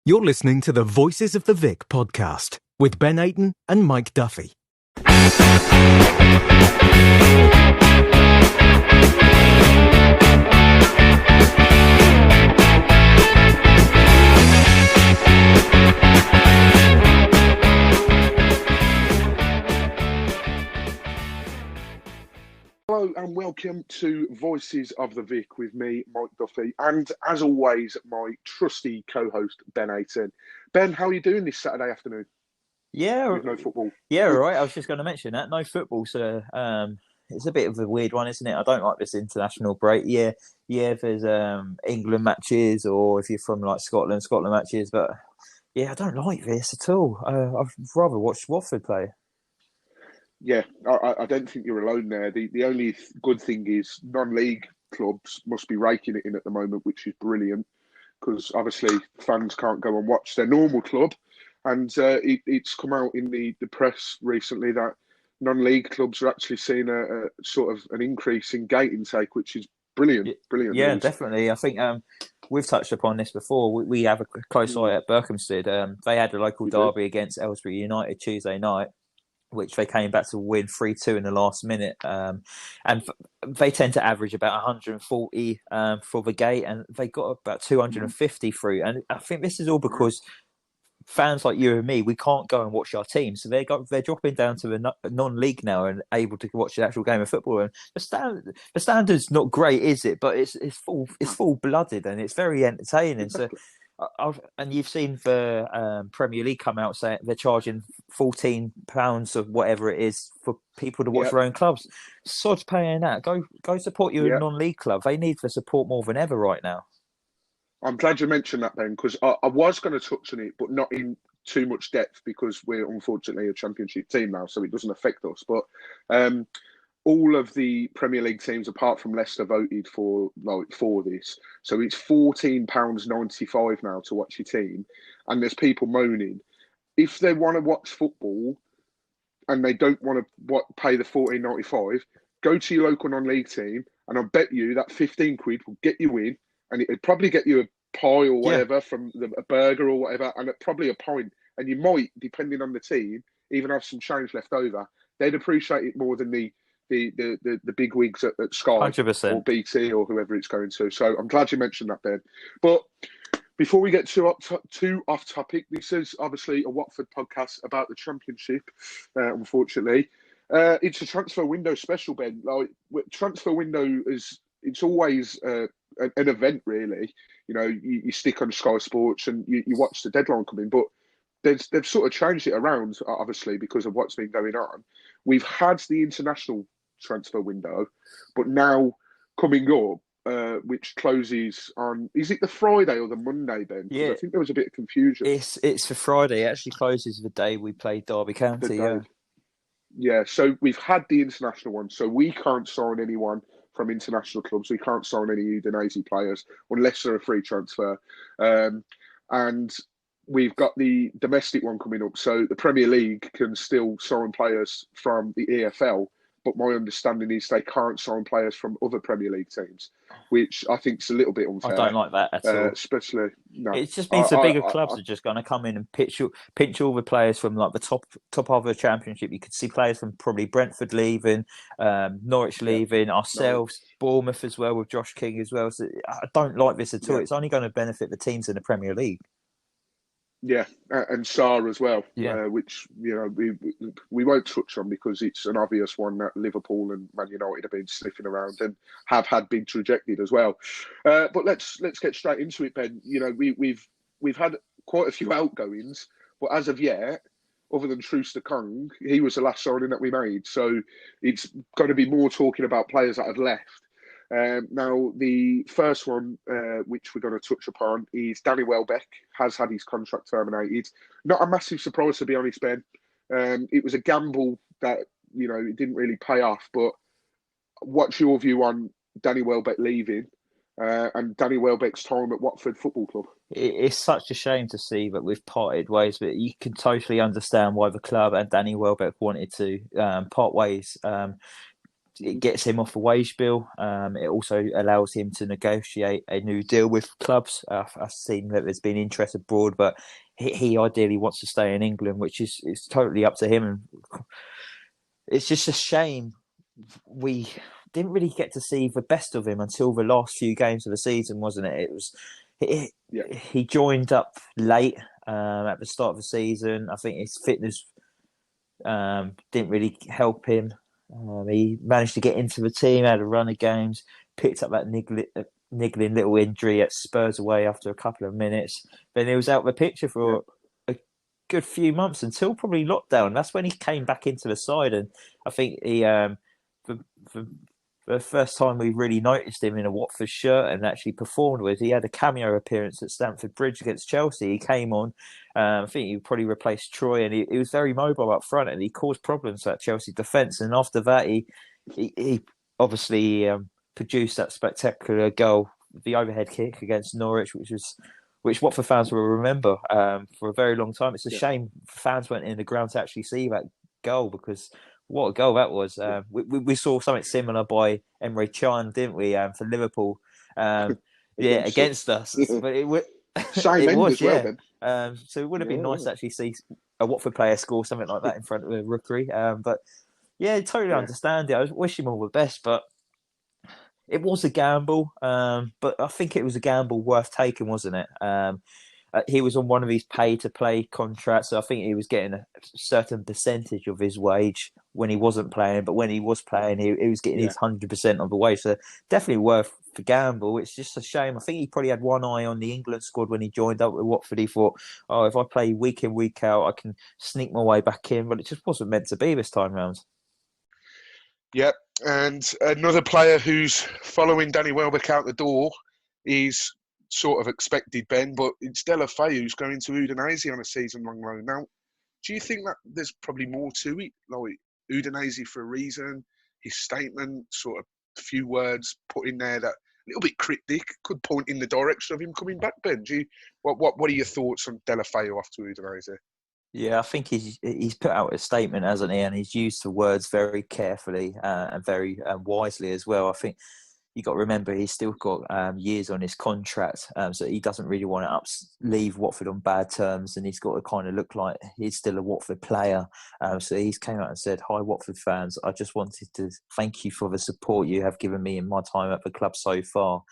You're listening to the Voices of the Vic podcast with Ben Aiton and Mike Duffy. Hello and welcome to Voices of the Vic with me, Mike Duffy, and as always, my trusty co-host, Ben Aiton. Ben, how are you doing this Saturday afternoon? Yeah, with no football. Yeah, all right. I was just going to mention that no football, so it's a bit of a weird one, isn't it? I don't like this international break. Yeah. If there's England matches, or if you're from like Scotland matches, but yeah, I don't like this at all. I'd rather watch Watford play. Yeah, I don't think you're alone there. The only good thing is non-league clubs must be raking it in at the moment, which is brilliant, because obviously fans can't go and watch their normal club. And it's come out in the press recently that non-league clubs are actually seeing a sort of an increase in gate intake, which is brilliant. Yeah, news. Definitely. I think we've touched upon this before. We have a close eye at Berkhamsted. They had a local derby against Aylesbury United Tuesday night, which they came back to win 3-2 in the last minute. And they tend to average about 140 for the gate, and they got about 250 through. And I think this is all because fans like you and me, we can't go and watch our team, so they're dropping down to a non-league now and able to watch the actual game of football. And the standard's not great, is it? But it's full blooded and it's very entertaining. So. And you've seen the Premier League come out saying they're charging £14 or whatever it is for people to watch their own clubs. Sod's paying that. Go support your non-league club. They need the support more than ever right now. I'm glad you mentioned that, Ben, because I was going to touch on it, but not in too much depth, because we're unfortunately a championship team now, so it doesn't affect us. But all of the Premier League teams, apart from Leicester, voted for this. So it's £14.95 now to watch your team. And there's people moaning. If they want to watch football and they don't want to pay the £14.95, go to your local non-league team, and I bet you that 15 quid will get you in, and it'd probably get you a pie or whatever from a burger or whatever, and probably a pint. And you might, depending on the team, even have some change left over. They'd appreciate it more than the big wigs at Sky 100%. or BT or whoever it's going to. So I'm glad you mentioned that, Ben. But before we get too off topic, this is obviously a Watford podcast about the Championship, unfortunately. It's a transfer window special, Ben. Like, transfer window it's always an event, really. You know, you stick on Sky Sports and you watch the deadline come in, but they've sort of changed it around, obviously, because of what's been going on. We've had the international transfer window, but now coming up, which closes on, is it the Friday or the Monday, Ben? Yeah. I think there was a bit of confusion. It's for Friday. It actually closes the day we played Derby County. Yeah, so we've had the international one, so we can't sign anyone from international clubs. We can't sign any Udinese players unless they're a free transfer. And we've got the domestic one coming up. So the Premier League can still sign players from the EFL, but my understanding is they can't sign players from other Premier League teams, which I think is a little bit unfair. I don't like that at all. Especially, no. It just means the bigger clubs are just going to come in and pinch all the players from like the top of the Championship. You could see players from probably Brentford leaving, Norwich leaving, ourselves, Bournemouth as well, with Josh King as well. So I don't like this at all. It's only going to benefit the teams in the Premier League. Yeah, and Sarr as well, which, you know, we won't touch on because it's an obvious one that Liverpool and Man United have been sniffing around and have had bids rejected as well. But let's get straight into it, Ben. You know, we've had quite a few outgoings, but as of yet, other than Trooster Kong, he was the last signing that we made. So it's going to be more talking about players that have left. Now, the first one, which we're going to touch upon, is Danny Welbeck has had his contract terminated. Not a massive surprise, to be honest, Ben. It was a gamble that, you know, it didn't really pay off. But what's your view on Danny Welbeck leaving and Danny Welbeck's time at Watford Football Club? It's such a shame to see that we've parted ways, but you can totally understand why the club and Danny Welbeck wanted to part ways. it gets him off a wage bill. It also allows him to negotiate a new deal with clubs. I've seen that there's been interest abroad, but he ideally wants to stay in England, which is totally up to him. And it's just a shame we didn't really get to see the best of him until the last few games of the season, wasn't it? He joined up late at the start of the season. I think his fitness didn't really help him. He managed to get into the team, had a run of games, picked up that niggling little injury at Spurs away after a couple of minutes. Then he was out of the picture for a good few months until probably lockdown. That's when he came back into the side, and I think he the first time we really noticed him in a Watford shirt and actually performed with, he had a cameo appearance at Stamford Bridge against Chelsea. He came on, I think he probably replaced Troy, and he was very mobile up front, and he caused problems for that Chelsea defence. And after that, he obviously produced that spectacular goal, the overhead kick against Norwich, which Watford fans will remember for a very long time. It's a shame fans weren't in the ground to actually see that goal, because what a goal that was. We saw something similar by Emre Can, didn't we, for Liverpool? Against us. But it was, so it would have been nice to actually see a Watford player score something like that in front of a rookery. But totally understand it. I wish him all the best, but it was a gamble. But I think it was a gamble worth taking, wasn't it? He was on one of these pay-to-play contracts, so I think he was getting a certain percentage of his wage when he wasn't playing. But when he was playing, he was getting his 100% of the wage. So definitely worth the gamble. It's just a shame. I think he probably had one eye on the England squad when he joined up with Watford. He thought, if I play week in, week out, I can sneak my way back in. But it just wasn't meant to be this time round. Yep. And another player who's following Danny Welbeck out the door is sort of expected, Ben, but it's Deulofeu who's going to Udinese on a season-long loan. Now, do you think that there's probably more to it? Like, Udinese for a reason, his statement, sort of a few words put in there that a little bit cryptic, could point in the direction of him coming back, Ben. What are your thoughts on Deulofeu off to Udinese? Yeah, I think he's put out a statement, hasn't he? And he's used the words very carefully and very wisely as well. I think you got to remember he's still got years on his contract, so he doesn't really want to leave Watford on bad terms, and he's got to kind of look like he's still a Watford player. So he's came out and said, "Hi, Watford fans. I just wanted to thank you for the support you have given me in my time at the club so far.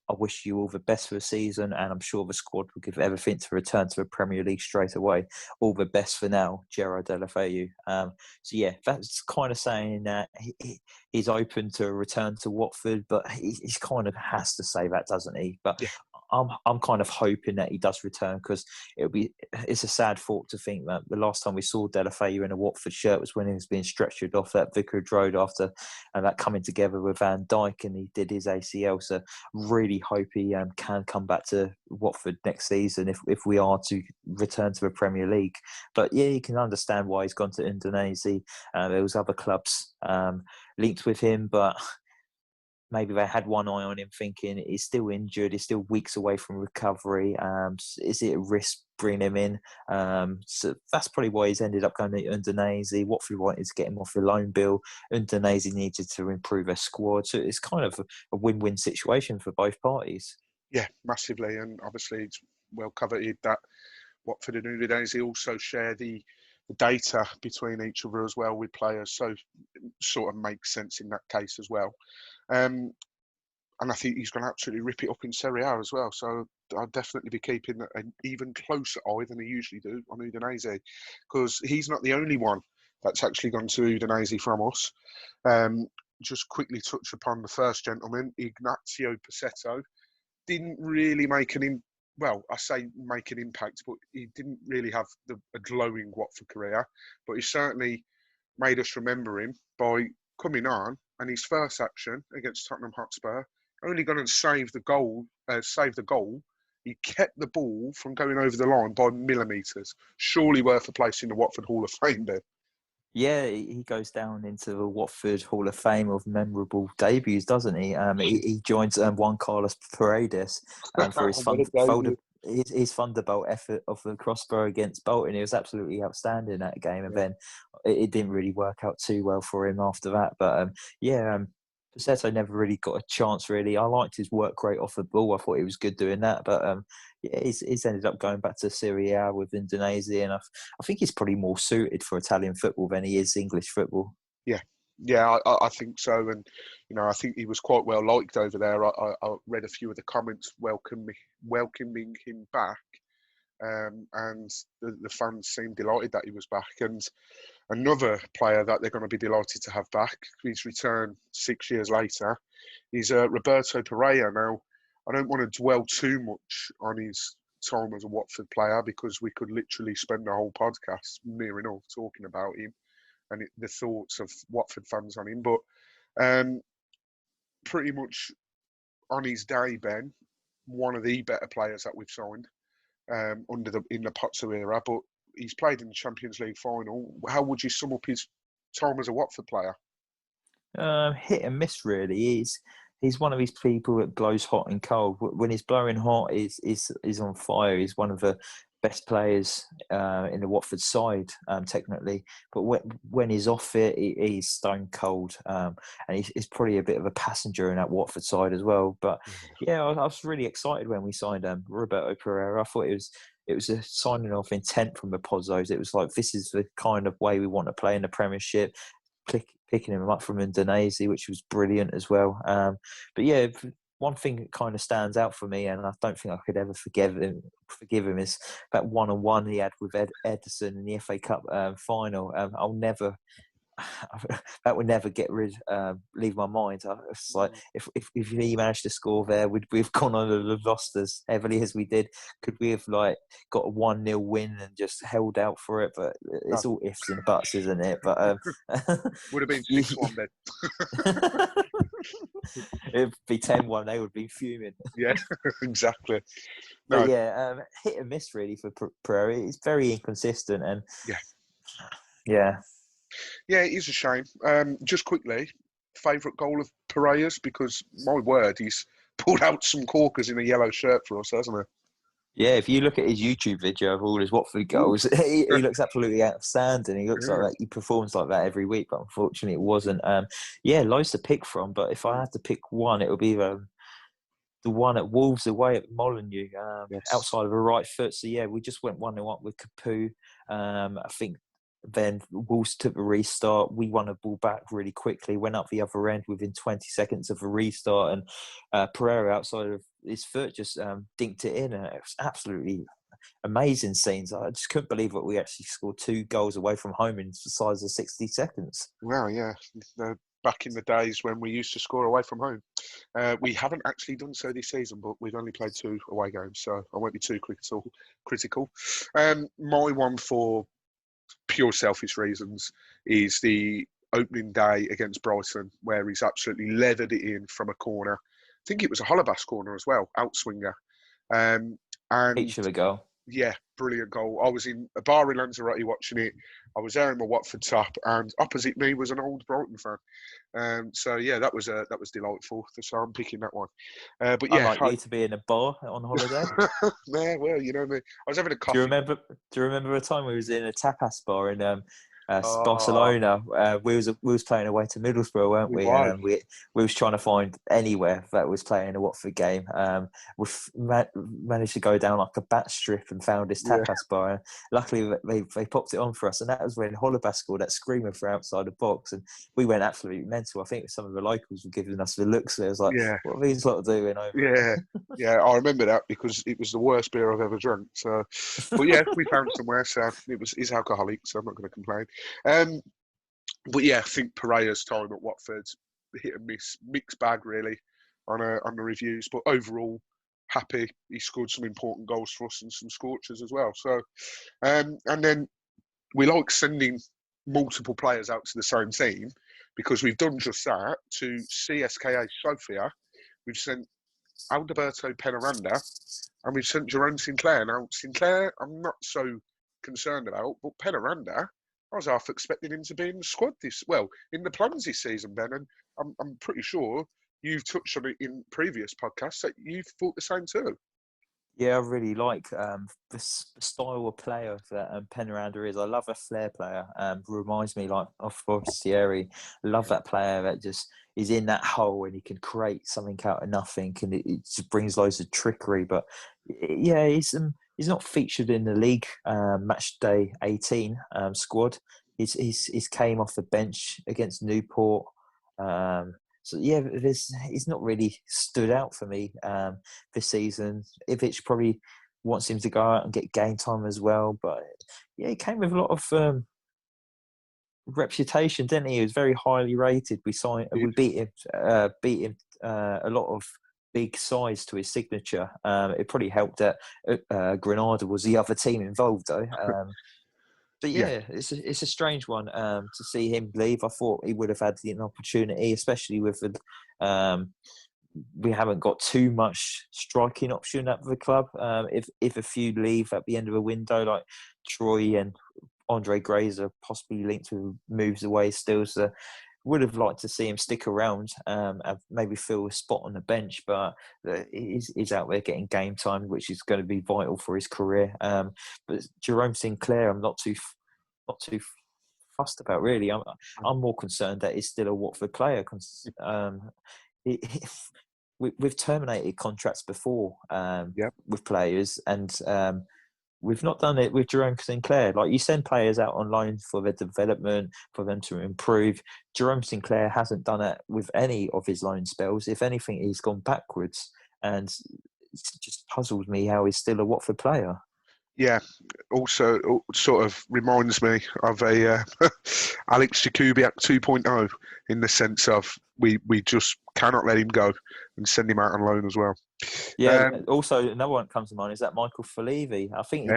I wish you all the best for the season, and I'm sure the squad will give everything to return to the Premier League straight away. All the best for now, Gerard Deulofeu." That's kind of saying that he's open to a return to Watford, but he kind of has to say that, doesn't he? But I'm kind of hoping that he does return, because it's a sad thought to think that the last time we saw Deulofeu in a Watford shirt was when he was being stretchered off at Vicarage Road after that coming together with Van Dijk, and he did his ACL. So really hope he can come back to Watford next season if we are to return to the Premier League. But you can understand why he's gone to Udinese. There was other clubs linked with him, but maybe they had one eye on him thinking he's still injured, he's still weeks away from recovery. Is it a risk bringing him in? So that's probably why he's ended up going to Udinese. Watford wanted to get him off the loan bill. Udinese needed to improve their squad. So it's kind of a win-win situation for both parties. Yeah, massively. And obviously it's well coveted that Watford and Udinese also share the data between each other as well with players. So it sort of makes sense in that case as well. And I think he's going to absolutely rip it up in Serie A as well. So I'll definitely be keeping an even closer eye than I usually do on Udinese, because he's not the only one that's actually gone to Udinese from us. Just quickly touch upon the first gentleman, Ignacio Pacetto. Didn't really make an impact, but he didn't really have a glowing Watford career. But he certainly made us remember him by coming on, and his first action against Tottenham Hotspur, only going to save the goal. He kept the ball from going over the line by millimetres. Surely worth a place in the Watford Hall of Fame, Ben. Yeah, he goes down into the Watford Hall of Fame of memorable debuts, doesn't he? He joins Juan Carlos Paredes for his his thunderbolt effort of the crossbar against Bolton, he was absolutely outstanding that game. And then it didn't really work out too well for him after that. But Pussetto never really got a chance, really. I liked his work rate off the ball. I thought he was good doing that. But he's ended up going back to Serie A with Indonesia. And I think he's probably more suited for Italian football than he is English football. Yeah, I think so. And, I think he was quite well liked over there. I read a few of the comments welcoming him back. And the fans seemed delighted that he was back. And another player that they're going to be delighted to have back, his return 6 years later, is Roberto Pereira. Now, I don't want to dwell too much on his time as a Watford player because we could literally spend a whole podcast near enough talking about him and the thoughts of Watford fans on him. But pretty much on his day, Ben, one of the better players that we've signed in the Pozzo era, but he's played in the Champions League final. How would you sum up his time as a Watford player? Hit and miss, really. He's one of these people that blows hot and cold. When he's blowing hot, he's on fire. He's one of the best players in the Watford side, technically. But when he's off it, he's stone cold. And he's probably a bit of a passenger in that Watford side as well. But I was really excited when we signed Roberto Pereira. I thought it was a signing of intent from the Pozzos. It was like, this is the kind of way we want to play in the Premiership. Picking him up from Indonesia, which was brilliant as well. One thing that kind of stands out for me, and I don't think I could ever forgive him, is that one-on-one he had with Ederson in the FA Cup final. That would never leave my mind. It's like if he managed to score there, would we have gone on and lost as heavily as we did? Could we have got a 1-0 win and just held out for it? But it's all ifs and buts, isn't it? But would have been 6-1 then. It'd be 10-1. They would be fuming. Yeah, exactly. No. But hit and miss really for Pereira. It's very inconsistent, and yeah, it is a shame. Just quickly, favourite goal of Pereira's, because my word, he's pulled out some corkers in a yellow shirt for us, hasn't he? Yeah, if you look at his YouTube video of all his Watford goals, he looks absolutely outstanding. He looks like that. He performs like that every week, but unfortunately, it wasn't. Loads to pick from. But if I had to pick one, it would be the one at Wolves away at Molineux, outside of a right foot. So we just went 1-0 up with Capoue. I think then Wolves took a restart. We won a ball back really quickly, went up the other end within 20 seconds of a restart, and Pereira outside of his foot just dinked it in. And it was absolutely amazing scenes. I just couldn't believe that we actually scored 2 goals away from home in the size of 60 seconds. Well, yeah. Back in the days when we used to score away from home. We haven't actually done so this season, but we've only played 2 away games, so I won't be too critical. My one for pure selfish reasons is the opening day against Brighton, where he's absolutely leathered it in from a corner. I think it was a Hollebass corner as well, outswinger. And each of a goal. Yeah, brilliant goal. I was in a bar in Lanzarote watching it. I was there in my Watford top, and opposite me was an old Brighton fan. That was delightful. So I'm picking that one. But yeah, I'd like you to be in a bar on holiday. Yeah, well, you know me. I was having a coffee. Do you remember a time we was in a tapas bar in Barcelona? We was playing away to Middlesbrough, weren't we? And we was trying to find anywhere that was playing a Watford game. We managed to go down like a bat strip and found this tapas bar. And luckily, they popped it on for us, and that was when Hollebass scored that screamer for outside the box, and we went absolutely mental. I think some of the locals were giving us the looks. It was like, what are these lot doing over? Yeah, I remember that because it was the worst beer I've ever drunk. So, but yeah, we found somewhere. So it's alcoholic, so I'm not going to complain. But yeah, I think Pereira's time at Watford, hit and miss, mixed bag really on the reviews. But overall, happy. He scored some important goals for us and some scorchers as well. So, and then we like sending multiple players out to the same team because we've done just that to CSKA Sofia. We've sent Alberto Penaranda and we've sent Jerome Sinclair. Now, Sinclair, I'm not so concerned about, but Penaranda, I was half expecting him to be in the squad in the plans this season, Ben, and I'm pretty sure you've touched on it in previous podcasts that you've thought the same too. Yeah, I really like the style of player that Penaranda is. I love a flair player. Reminds me like of Forestieri. Love that player that just is in that hole and he can create something out of nothing, and it just brings loads of trickery. But yeah, he's not featured in the league match day 18 squad. He's came off the bench against Newport. So yeah, he's not really stood out for me this season. Ivic probably wants him to go out and get game time as well, but yeah, he came with a lot of reputation, didn't he? He was very highly rated. We beat him a lot of big size to his signature. It probably helped that Granada was the other team involved, though. But yeah, it's a strange one to see him leave. I thought he would have had an opportunity, especially with we haven't got too much striking option at the club. If a few leave at the end of a window, like Troy and Andre Grazer, possibly linked with moves away still, so would have liked to see him stick around and maybe fill a spot on the bench, but he's out there getting game time, which is going to be vital for his career. But Jerome Sinclair, I'm not too fussed about, really. I'm more concerned that he's still a Watford player. We've terminated contracts before with players, and we've not done it with Jerome Sinclair. Like, you send players out on loan for their development, for them to improve. Jerome Sinclair hasn't done it with any of his loan spells. If anything, he's gone backwards, and it just puzzles me how he's still a Watford player. Yeah, also sort of reminds me of a Alex Jakubiak 2.0 in the sense of we just cannot let him go and send him out on loan as well. Yeah, also another one that comes to mind is that Michael Falevi. I think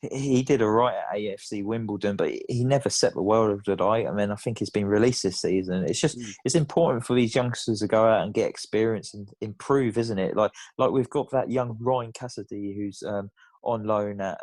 he did all right at AFC Wimbledon, but he never set the world alight. I mean, I think he's been released this season. It's just it's important for these youngsters to go out and get experience and improve, isn't it? Like we've got that young Ryan Cassidy who's on loan at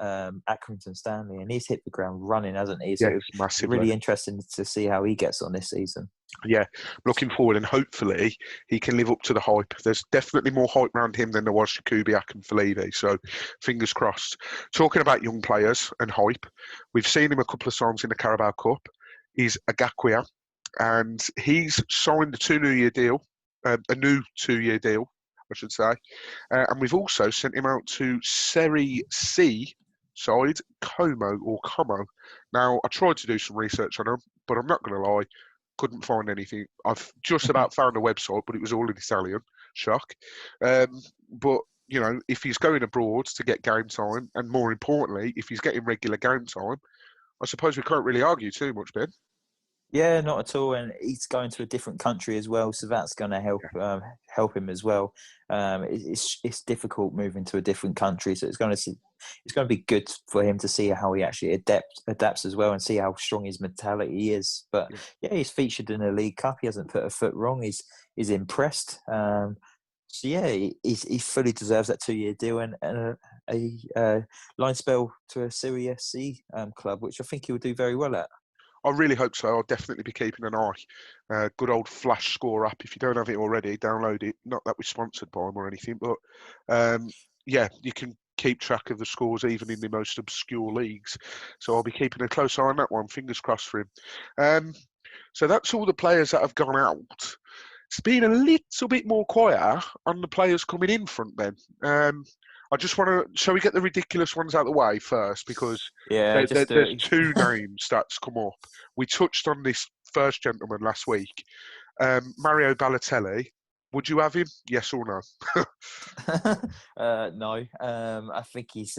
Accrington Stanley, and he's hit the ground running, hasn't he? So it's massively. Really interesting to see how he gets on this season. Yeah, looking forward, and hopefully he can live up to the hype. There's definitely more hype around him than there was Jakubiak and Falevi, so fingers crossed. Talking about young players and hype, we've seen him a couple of times in the Carabao Cup. He's Agakwia, and he's signed a 2-year deal, a new 2-year deal, I should say. And we've also sent him out to Serie C side, Como. Now, I tried to do some research on him, but I'm not going to lie, couldn't find anything. I've just about found a website, but it was all in Italian. Shock. But, you know, if he's going abroad to get game time, and more importantly, if he's getting regular game time, I suppose we can't really argue too much, Ben. Yeah, not at all, and he's going to a different country as well, so that's going to help him as well. It's difficult moving to a different country, so it's going to be good for him to see how he actually adapts as well, and see how strong his mentality is. But yeah, he's featured in the League Cup. He hasn't put a foot wrong. He's impressed. So yeah, he fully deserves that 2-year deal and a line spell to a Serie C club, which I think he'll do very well at. I really hope so. I'll definitely be keeping an eye. Good old Flash Score app. If you don't have it already, download it. Not that we're sponsored by them or anything, but yeah, you can keep track of the scores even in the most obscure leagues. So I'll be keeping a close eye on that one. Fingers crossed for him. So that's all the players that have gone out. It's been a little bit more quiet on the players coming in front then. I just want to, shall we get the ridiculous ones out of the way first? Because there's two names that's come up. We touched on this first gentleman last week. Mario Balotelli. Would you have him? Yes or no? No. I think he's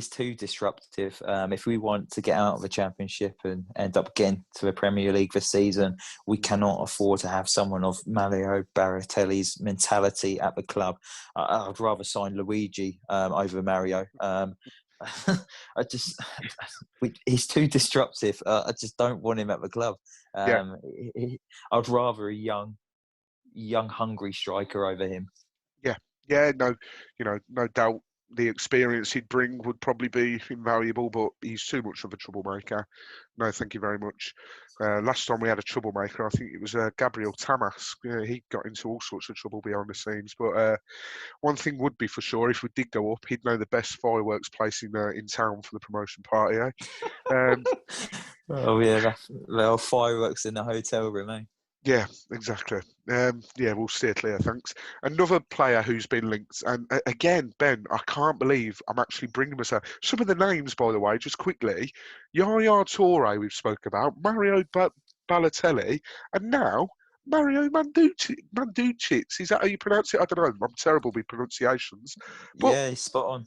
too disruptive. If we want to get out of the Championship and end up getting to the Premier League this season, we cannot afford to have someone of Mario Balotelli's mentality at the club. I'd rather sign Luigi over Mario. He's too disruptive. I just don't want him at the club. I'd rather a young, hungry striker over him. Yeah, no doubt. the experience he'd bring would probably be invaluable, but he's too much of a troublemaker. No, thank you very much. Last time we had a troublemaker, I think it was Gabriel Tamas. He got into all sorts of trouble behind the scenes. But one thing would be for sure, if we did go up, he'd know the best fireworks place in town for the promotion party. Oh yeah, there are fireworks in the hotel room, eh? Yeah, exactly. We'll steer clear, thanks. Another player who's been linked, and again, Ben, I can't believe I'm actually bringing this up. Some of the names, by the way, just quickly: Yaya Toure, we've spoke about, Mario Balotelli, and now Mario Mandzukic. Is that how you pronounce it? I don't know. I'm terrible with pronunciations. But, yeah, spot on.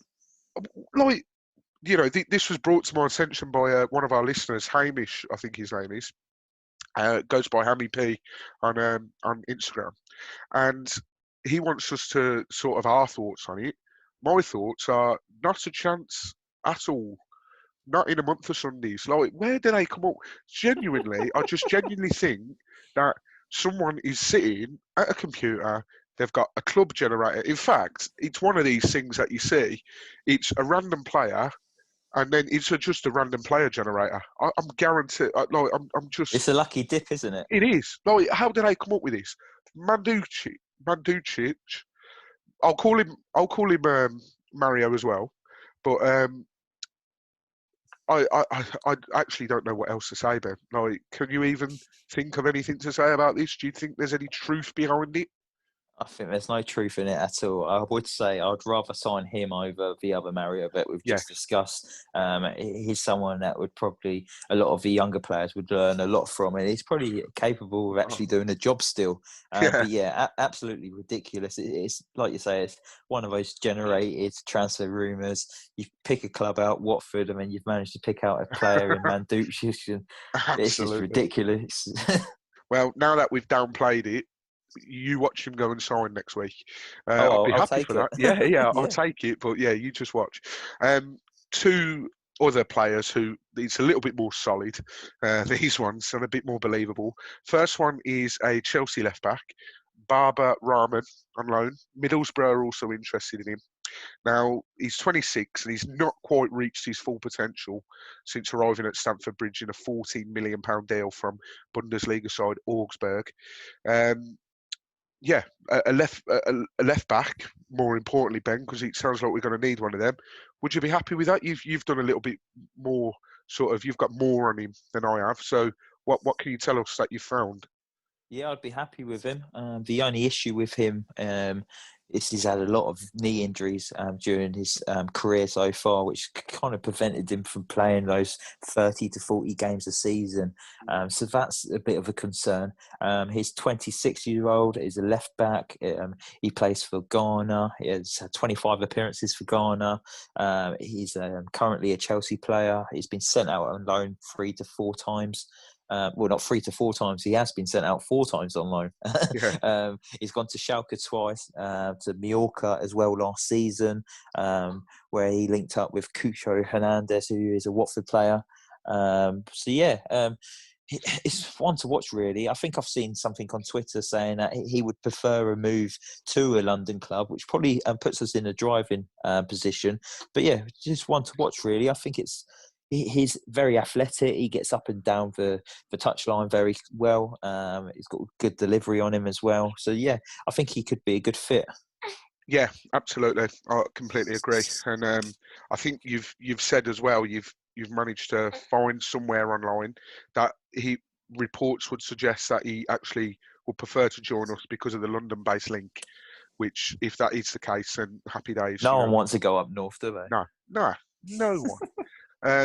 Like, this was brought to my attention by one of our listeners, Hamish, I think his name is. Goes by Hammy P on Instagram, and he wants us to sort of our thoughts on it. My thoughts are not a chance at all. Not in a month of Sundays. Like, where do they come up? Genuinely, I just genuinely think that someone is sitting at a computer. They've got a club generator. In fact, it's one of these things that you see. It's a random player. And then it's just a random player generator. I'm guaranteed. I'm just. It's a lucky dip, isn't it? It is. Like, how did they come up with this? Mandzukic. I'll call him Mario as well. But I actually don't know what else to say, Ben. Like, can you even think of anything to say about this? Do you think there's any truth behind it? I think there's no truth in it at all. I would say I'd rather sign him over the other Mario that we've just discussed. He's someone that would probably, a lot of the younger players would learn a lot from, and he's probably capable of actually doing the job still. But yeah, absolutely ridiculous. It's like you say, it's one of those generated transfer rumours. You pick a club out, Watford, and then you've managed to pick out a player in Mandzukic. It's just ridiculous. Well, now that we've downplayed it, you watch him go and sign next week. I'll be happy for that. Yeah, I'll Yeah. take it. But yeah, you just watch. Two other players who it's a little bit more solid, these ones, and a bit more believable. First one is a Chelsea left back, Baba Rahman, on loan. Middlesbrough are also interested in him. Now, he's 26 and he's not quite reached his full potential since arriving at Stamford Bridge in a £14 million deal from Bundesliga side Augsburg. A left back, more importantly, Ben, because it sounds like we're going to need one of them. Would you be happy with that? You've done a little bit more, you've got more on him than I have. So what can you tell us that you found? Yeah, I'd be happy with him. The only issue with him is he's had a lot of knee injuries during his career so far, which kind of prevented him from playing those 30 to 40 games a season. So that's a bit of a concern. He's 26-year-old, is a left back. He plays for Ghana. He has had 25 appearances for Ghana. He's currently a Chelsea player. He's been sent out on loan 3 to 4 times. Not 3 to 4 times. He has been sent out 4 times on loan. He's gone to Schalke twice, to Mallorca as well last season, where he linked up with Cucho Hernandez, who is a Watford player. It's one to watch, really. I think I've seen something on Twitter saying that he would prefer a move to a London club, which probably puts us in a driving position. But yeah, just one to watch, really. I think he's very athletic. He gets up and down the touchline very well. He's got good delivery on him as well. So yeah, I think he could be a good fit. Yeah, absolutely. I completely agree. And I think you've said as well, you've managed to find somewhere online that reports would suggest that he actually would prefer to join us because of the London-based link. Which, if that is the case, then happy days. No one wants to go up north, do they? No one.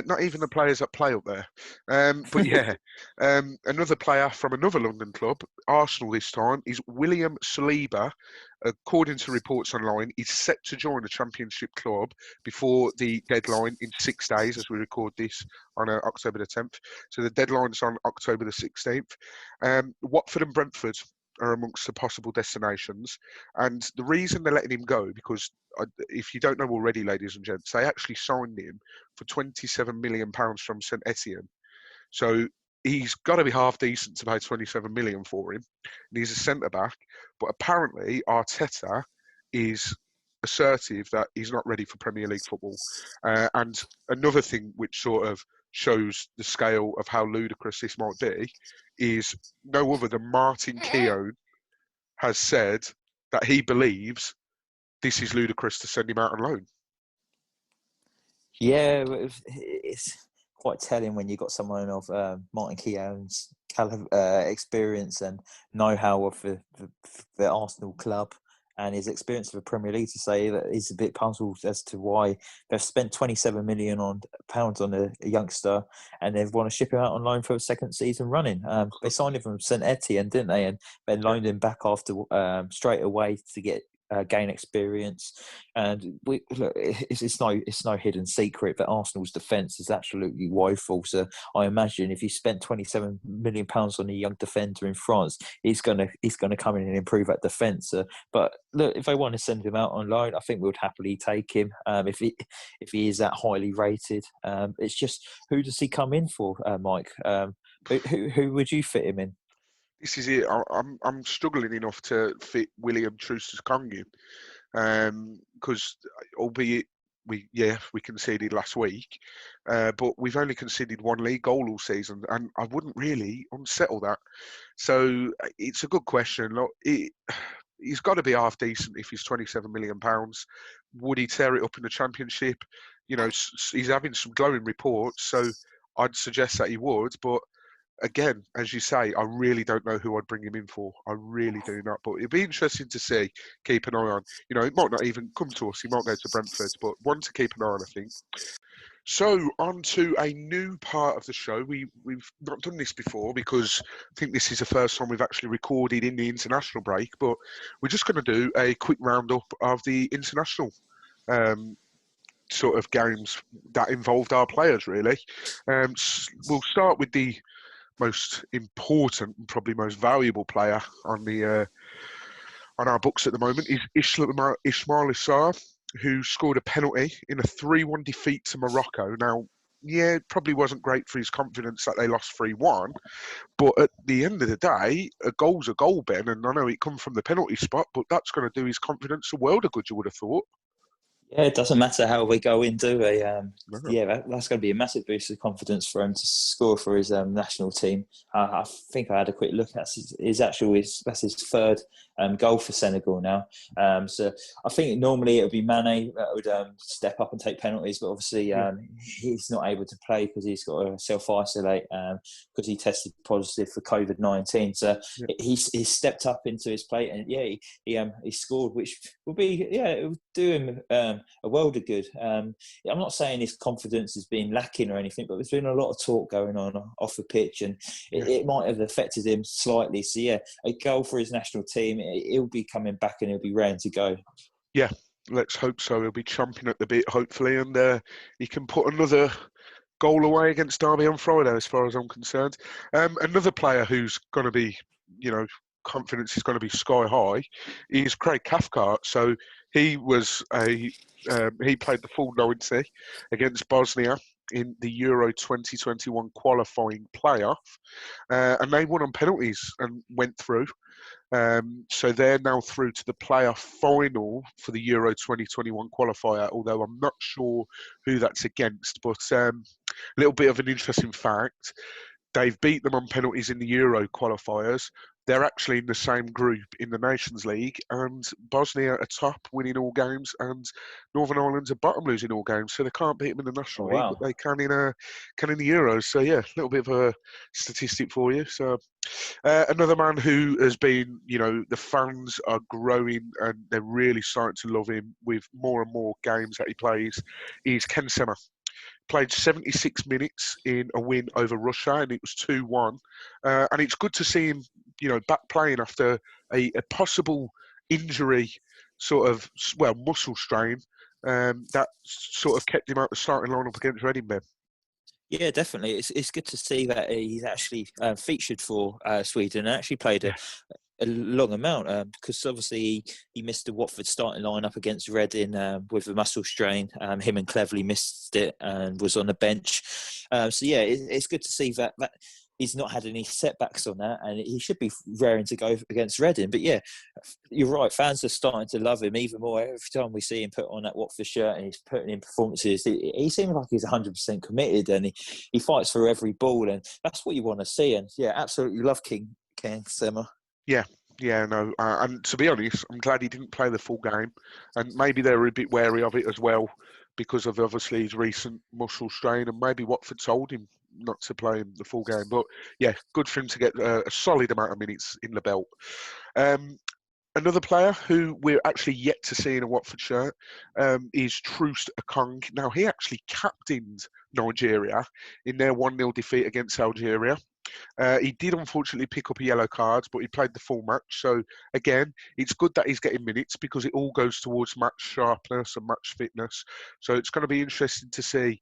Not even the players that play up there. But yeah, another player from another London club, Arsenal this time, is William Saliba. According to reports online, he's set to join a Championship club before the deadline in 6 days, as we record this on October the 10th. So the deadline's on October the 16th. Watford and Brentford are amongst the possible destinations. And the reason they're letting him go, because if you don't know already, ladies and gents, they actually signed him for £27 million from St Etienne. So he's got to be half decent to pay 27 million for him. And he's a centre back. But apparently Arteta is assertive that he's not ready for Premier League football. And another thing which sort of shows the scale of how ludicrous this might be is no other than Martin Keown has said that he believes this is ludicrous to send him out on loan. Yeah, it's quite telling when you've got someone of Martin Keown's experience and know-how of the Arsenal club and his experience of the Premier League to say that he's a bit puzzled as to why they've spent £27 million on a youngster and they want to ship him out on loan for a second season running. They signed him from St Etienne, didn't they? And then loaned him back after straight away to gain experience. And it's no hidden secret that Arsenal's defence is absolutely woeful. So I imagine if you spent £27 million on a young defender in France, he's gonna come in and improve that defence. But look, if they want to send him out on loan, I think we'd happily take him if he is that highly rated. It's just, who does he come in for, Mike? Who would you fit him in? This is it. I'm struggling enough to fit William Troost-Ekong in, because albeit we conceded last week, but we've only conceded one league goal all season, and I wouldn't really unsettle that. So it's a good question. Look, he's got to be half decent if he's £27 million. Would he tear it up in the Championship? You know, he's having some glowing reports, so I'd suggest that he would, but again, as you say, I really don't know who I'd bring him in for. I really do not. But it'd be interesting to see, keep an eye on. You know, it might not even come to us. He might go to Brentford, but one to keep an eye on, I think. So, on to a new part of the show. We've not done this before because I think this is the first time we've actually recorded in the international break, but we're just going to do a quick roundup of the international sort of games that involved our players, really. We'll start with the most important and probably most valuable player on our books at the moment is Ismail Assar, who scored a penalty in a 3-1 defeat to Morocco. Now, yeah, it probably wasn't great for his confidence that they lost 3-1, but at the end of the day, a goal's a goal, Ben, and I know it come from the penalty spot, but that's going to do his confidence a world of good, you would have thought. Yeah, it doesn't matter how we go in, do we? That's going to be a massive boost of confidence for him to score for his national team. I think I had a quick look at that's his third goal for Senegal now. So I think normally it would be Mane that would step up and take penalties, but obviously he's not able to play because he's got to self-isolate because he tested positive for COVID-19. So he's stepped up into his plate and he scored, which will be it will do him a world of good. I'm not saying his confidence has been lacking or anything, but there's been a lot of talk going on off the pitch, and it might have affected him slightly. So a goal for his national team. He'll be coming back and he'll be ready to go. Yeah, let's hope so. He'll be chomping at the bit, hopefully, and he can put another goal away against Derby on Friday, as far as I'm concerned. Another player who's going to be, confidence is going to be sky high is Craig Cathcart. So he was he played the full 90 against Bosnia in the Euro 2021 qualifying playoff, and they won on penalties and went through. So they're now through to the playoff final for the Euro 2021 qualifier, although I'm not sure who that's against. But a little bit of an interesting fact, they've beat them on penalties in the Euro qualifiers. They're actually in the same group in the Nations League, and Bosnia are top, winning all games, and Northern Ireland's are bottom, losing all games. So they can't beat them in the National League, but they can in the Euros. So a little bit of a statistic for you. So another man who has been, the fans are growing and they're really starting to love him with more and more games that he plays, is Ken Sema. Played 76 minutes in a win over Russia, and it was 2-1. And it's good to see him, back playing after a possible injury, muscle strain, that sort of kept him out the starting lineup against Reading. Yeah, definitely. It's good to see that he's actually featured for Sweden and actually played a long amount because obviously he missed the Watford starting lineup against Reading with a muscle strain. Him and Cleverley missed it and was on the bench. It's good to see that he's not had any setbacks on that, and he should be raring to go against Reading. But yeah, you're right. Fans are starting to love him even more every time we see him put on that Watford shirt and he's putting in performances. He seems like he's 100% committed, and he fights for every ball, and that's what you want to see. And yeah, absolutely love King Sema. Yeah, no, and to be honest, I'm glad he didn't play the full game, and maybe they were a bit wary of it as well because of obviously his recent muscle strain, and maybe Watford told him not to play him the full game. But yeah, good for him to get a solid amount of minutes in the belt. Another player who we're actually yet to see in a Watford shirt is Troost Ekong. Now, he actually captained Nigeria in their 1-0 defeat against Algeria. He did unfortunately pick up a yellow card, but he played the full match. So again, it's good that he's getting minutes because it all goes towards match sharpness and match fitness. So it's going to be interesting to see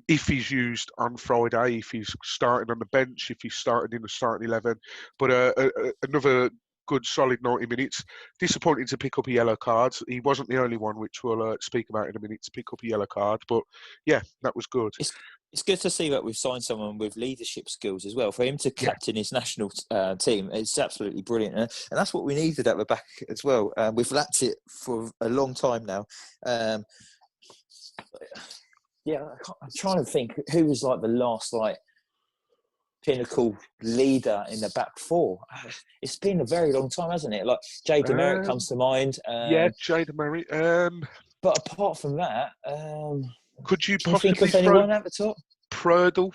if he's used on Friday, if he's starting on the bench, if he's starting in the starting 11. But another good solid 90 minutes. Disappointing to pick up a yellow card. He wasn't the only one, which we'll speak about in a minute, to pick up a yellow card. But yeah, that was good. It's good to see that we've signed someone with leadership skills as well. For him to captain his national team, it's absolutely brilliant. And that's what we needed at the back as well. We've lacked it for a long time now. I'm trying to think who was like the last pinnacle leader in the back four. It's been a very long time, hasn't it? Like Jay Demerit comes to mind. Jay Demerit. But apart from that, could you possibly think of throw anyone at the top? Prodel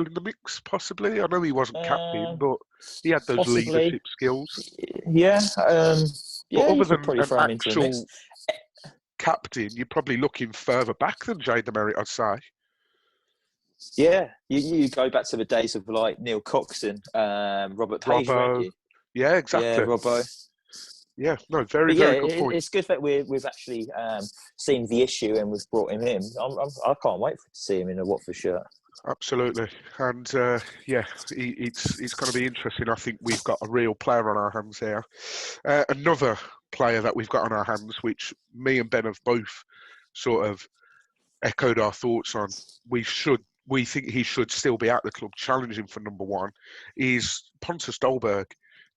in the mix, possibly? I know he wasn't captain, but he had those possibly leadership skills. Yeah. But other than probably throw him into the mix. Captain, you're probably looking further back than Jay Demerit, I'd say. Yeah, you go back to the days of like Neil Coxon, Robert Page, don't you? Yeah, exactly. Yeah, Robbo. Yeah, no, very good point. It's good that we've actually seen the issue and we've brought him in. I can't wait to see him in a Watford shirt. Absolutely, and it's going to be interesting. I think we've got a real player on our hands here. Another player that we've got on our hands, which me and Ben have both sort of echoed our thoughts on. We think he should still be at the club challenging for number one, is Pontus Dahlberg.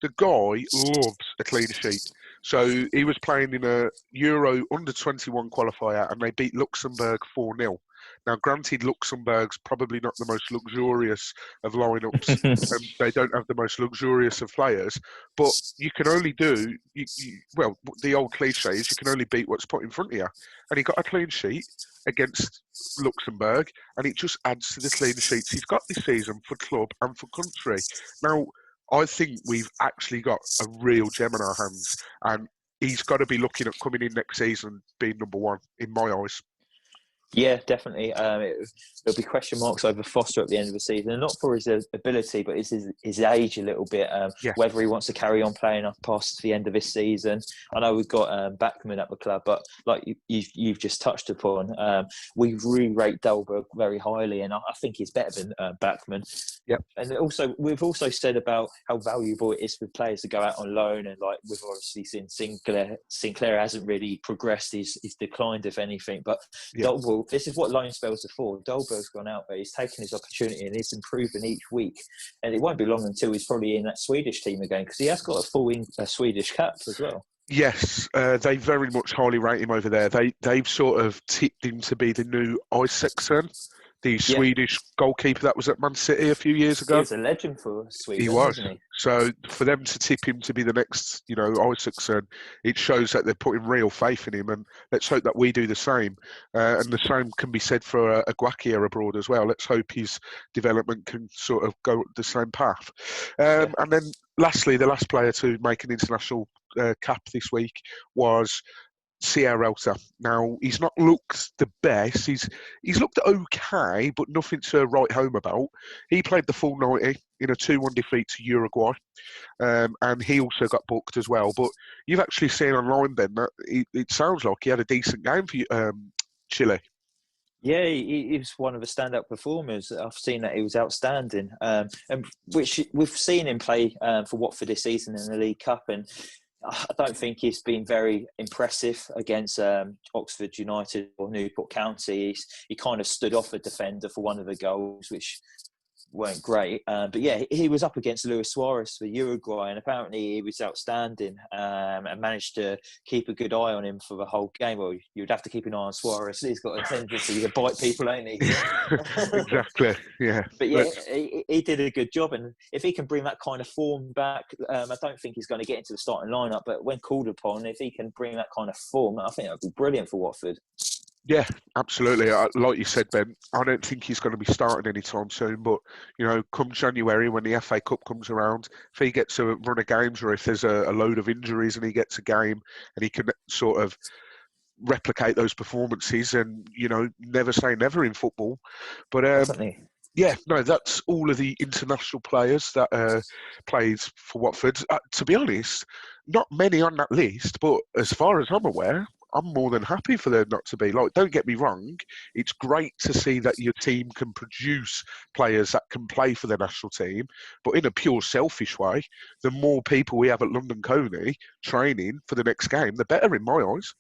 The guy loves a clean sheet. So he was playing in a Euro under-21 qualifier and they beat Luxembourg 4-0. Now, granted, Luxembourg's probably not the most luxurious of lineups and they don't have the most luxurious of players, but you can only the old cliche is you can only beat what's put in front of you. And he got a clean sheet against Luxembourg and it just adds to the clean sheets he's got this season for club and for country. Now, I think we've actually got a real gem in our hands and he's got to be looking at coming in next season being number one, in my eyes. Yeah, definitely. There'll be question marks over Foster at the end of the season, and not for his ability, but it's his age a little bit. Whether he wants to carry on playing up past the end of this season. I know we've got Bachmann at the club, but like you've just touched upon, we re-rate Dahlberg very highly, and I think he's better than Bachmann. Yep. And also we've also said about how valuable it is for players to go out on loan, and like we've obviously seen Sinclair hasn't really progressed; he's declined if anything, but Dahlberg. This is what loan spells are for. Dahlberg's gone out, but he's taken his opportunity and he's improving each week. And it won't be long until he's probably in that Swedish team again because he has got a full Swedish cap as well. Yes, they very much highly rate him over there. They've sort of tipped him to be the new Isaacson, the Swedish goalkeeper that was at Man City a few years ago. He was a legend for Sweden, he was. Wasn't he? So for them to tip him to be the next, Isaacson, it shows that they're putting real faith in him. And let's hope that we do the same. And the same can be said for Aguakia abroad as well. Let's hope his development can sort of go the same path. And then lastly, the last player to make an international cap this week was Sierralta. Now, he's not looked the best. He's looked okay, but nothing to write home about. He played the full 90 in a 2-1 defeat to Uruguay, and he also got booked as well. But you've actually seen online, Ben, that it sounds like he had a decent game for Chile. Yeah, he was one of the standout performers. I've seen that he was outstanding, and which we've seen him play for Watford this season in the League Cup, and I don't think he's been very impressive against Oxford United or Newport County. He kind of stood off a defender for one of the goals, which weren't great. But yeah, he was up against Luis Suarez for Uruguay, and apparently he was outstanding and managed to keep a good eye on him for the whole game. Well, you'd have to keep an eye on Suarez. He's got a tendency to bite people, ain't he? Exactly, yeah. But yeah, he did a good job, and if he can bring that kind of form back, I don't think he's going to get into the starting lineup, but when called upon, if he can bring that kind of form, I think that would be brilliant for Watford. Yeah, absolutely. Like you said, Ben, I don't think he's going to be starting anytime soon. But, come January when the FA Cup comes around, if he gets a run of games or if there's a load of injuries and he gets a game and he can sort of replicate those performances and, never say never in football. But, Definitely. yeah, no, that's all of the international players that plays for Watford. To be honest, not many on that list, but as far as I'm aware, I'm more than happy for there not to be. Like, don't get me wrong, it's great to see that your team can produce players that can play for the national team, but in a pure selfish way, the more people we have at London Coney training for the next game, the better in my eyes.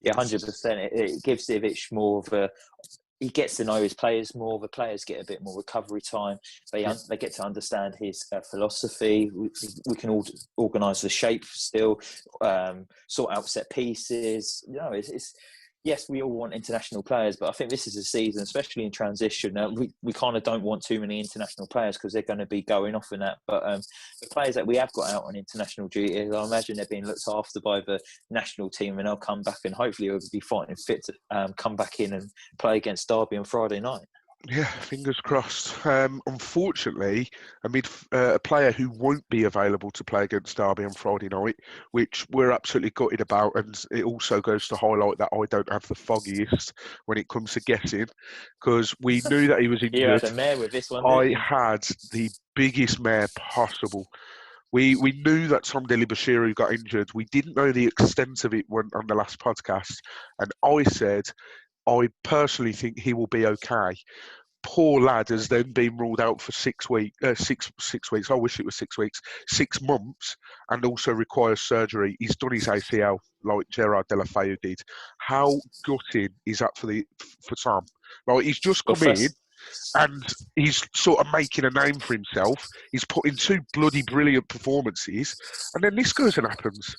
Yeah, 100%. It gives Ivic more of a... He gets to know his players more. The players get a bit more recovery time. They get to understand his philosophy. We can organise the shape still, sort out set pieces. It's yes, we all want international players, but I think this is a season, especially in transition. We kind of don't want too many international players because they're going to be going off in that. But the players that we have got out on international duty, I imagine they're being looked after by the national team, and they'll come back and hopefully will be fighting fit to come back in and play against Derby on Friday night. Yeah, fingers crossed. Unfortunately, a player who won't be available to play against Derby on Friday night, which we're absolutely gutted about, and it also goes to highlight that I don't have the foggiest when it comes to guessing, because we knew that he was injured. You had a mare with this one, I had the biggest mare possible. We knew that Tom Delibashiru got injured. We didn't know the extent of it on the last podcast, and I said, I personally think he will be okay. Poor lad has then been ruled out for 6 weeks. 6 weeks. I wish it was 6 weeks. 6 months, and also requires surgery. He's done his ACL like Gerard Deulofeu did. How gutting is that for Tom? Like, he's just come in and he's sort of making a name for himself. He's put in 2 bloody brilliant performances, and then this goes and happens.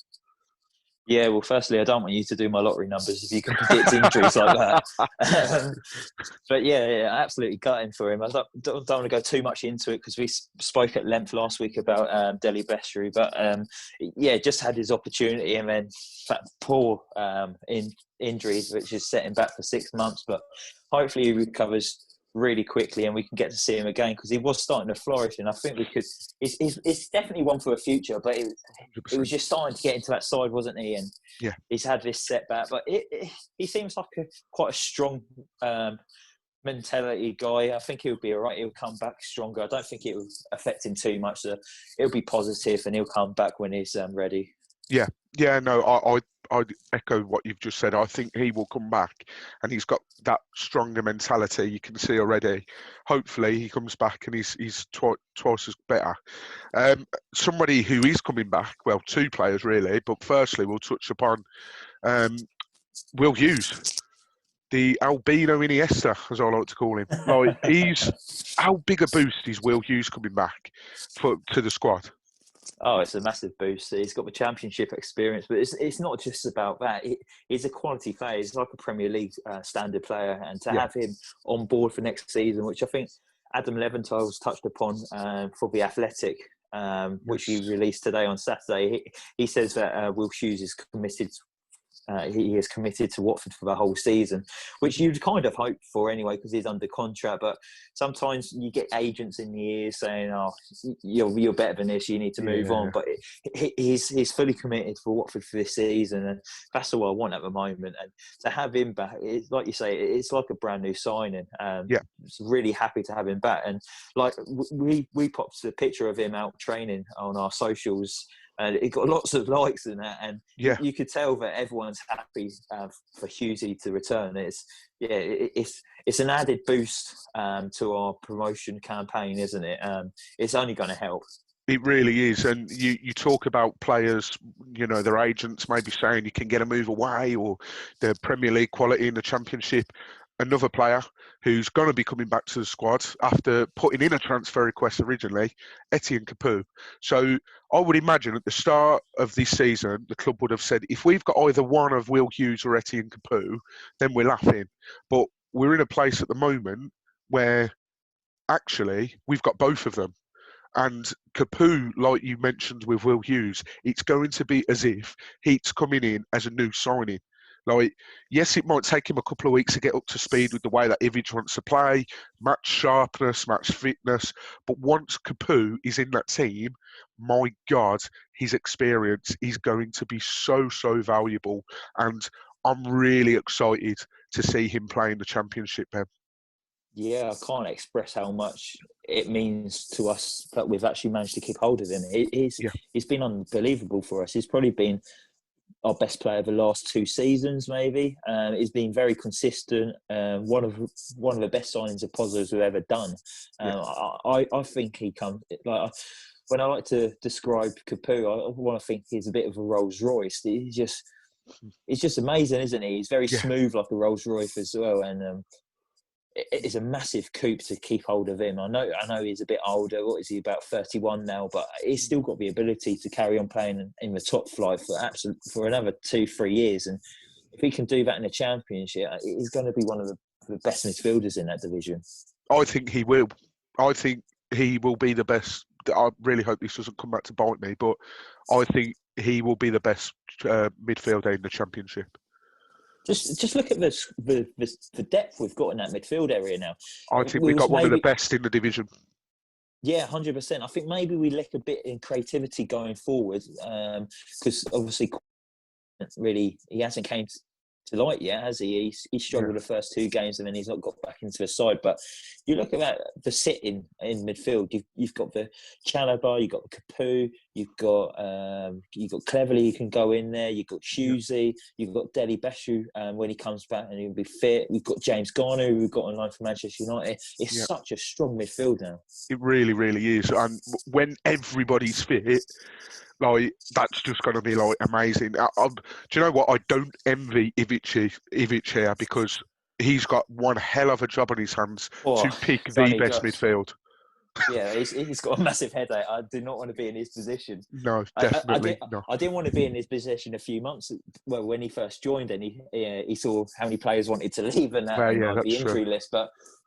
Yeah, well, firstly, I don't want you to do my lottery numbers if you can predict injuries like that. But yeah, absolutely gutting for him. I don't want to go too much into it because we spoke at length last week about Deli Bestry. But yeah, just had his opportunity and then poor injuries, which is setting back for 6 months. But hopefully he recovers really quickly and we can get to see him again because he was starting to flourish, and I think we could. It's definitely one for the future, but it was just starting to get into that side, wasn't he? And yeah, he's had this setback, but he seems like quite a strong mentality guy. I think he'll be all right. He'll come back stronger. I don't think it will affect him too much. So it'll be positive, and he'll come back when he's ready. Yeah, no, I'd echo what you've just said. I think he will come back, and he's got that stronger mentality. You can see already. Hopefully, he comes back and he's twice as better. Somebody who is coming back, well, 2 players really, but firstly, we'll touch upon Will Hughes, the albino Iniesta, as I like to call him. Like, how big a boost is Will Hughes coming back to the squad? Oh, it's a massive boost. He's got the championship experience, but it's not just about that. He's a quality player. He's like a Premier League standard player, and to have him on board for next season, which I think Adam Leventhal's touched upon for The Athletic, which he released today on Saturday. He says that Will Hughes is committed. He is committed to Watford for the whole season, which you'd kind of hope for anyway because he's under contract. But sometimes you get agents in the ear saying, "Oh, you're better than this. You need to move on." But he's fully committed for Watford for this season, and that's all I want at the moment. And to have him back, like you say, it's like a brand new signing. It's really happy to have him back. And like we popped a picture of him out training on our socials. And it got lots of likes in that, and you could tell that everyone's happy for Hughesy to return. It's an added boost to our promotion campaign, isn't it? It's only going to help. It really is. And you talk about players, their agents maybe saying you can get a move away or the Premier League quality in the Championship. another player who's going to be coming back to the squad after putting in a transfer request originally, Etienne Capoue. So I would imagine at the start of this season, the club would have said, if we've got either one of Will Hughes or Etienne Capoue, then we're laughing. But we're in a place at the moment where actually we've got both of them. And Capoue, like you mentioned with Will Hughes, it's going to be as if he's coming in as a new signing. Like, yes, it might take him a couple of weeks to get up to speed with the way that Ivic wants to play, match sharpness, match fitness. But once Capoue is in that team, my God, his experience is going to be so, so valuable. And I'm really excited to see him play in the Championship, Ben. Yeah, I can't express how much it means to us that we've actually managed to keep hold of him. He's been unbelievable for us. He's probably been our best player of the last 2 seasons, maybe. He's been very consistent. One of the best signings of positives we've ever done. I think he comes like when I like to describe Capoue, I want to think he's a bit of a Rolls Royce. He's just amazing, isn't he? He's very smooth like a Rolls Royce as well, and it's a massive coup to keep hold of him. I know he's a bit older. What is he, about 31 now? But he's still got the ability to carry on playing in the top flight for another 2-3 years. And if he can do that in the Championship, he's going to be one of the best midfielders in that division. I think he will. I think he will be the best. I really hope this doesn't come back to bite me, but I think he will be the best midfielder in the Championship. Just look at the depth we've got in that midfield area now. I think we've got one of the best in the division. Yeah, 100%. I think maybe we lack a bit in creativity going forward because obviously really he hasn't came to light yet, has he? He struggled the first 2 games and then he's not got back into the side. But you look at that, the sitting in midfield. You've got the Chalobah, you've got the Capoue, you've got Cleverley. You can go in there. You've got Hughesy, you've got Deli Beshu when he comes back and he'll be fit. You've got James Garner, who we've got on loan from Manchester United. It's such a strong midfield now. It really, really is. And when everybody's fit, like, that's just going to be like amazing. Do you know what? I don't envy Ivic here because he's got one hell of a job on his hands to pick the best midfield. Yeah, he's got a massive headache. I do not want to be in his position. No, definitely not. I didn't want to be in his position a few months. Well, when he first joined, and he saw how many players wanted to leave and the injury list.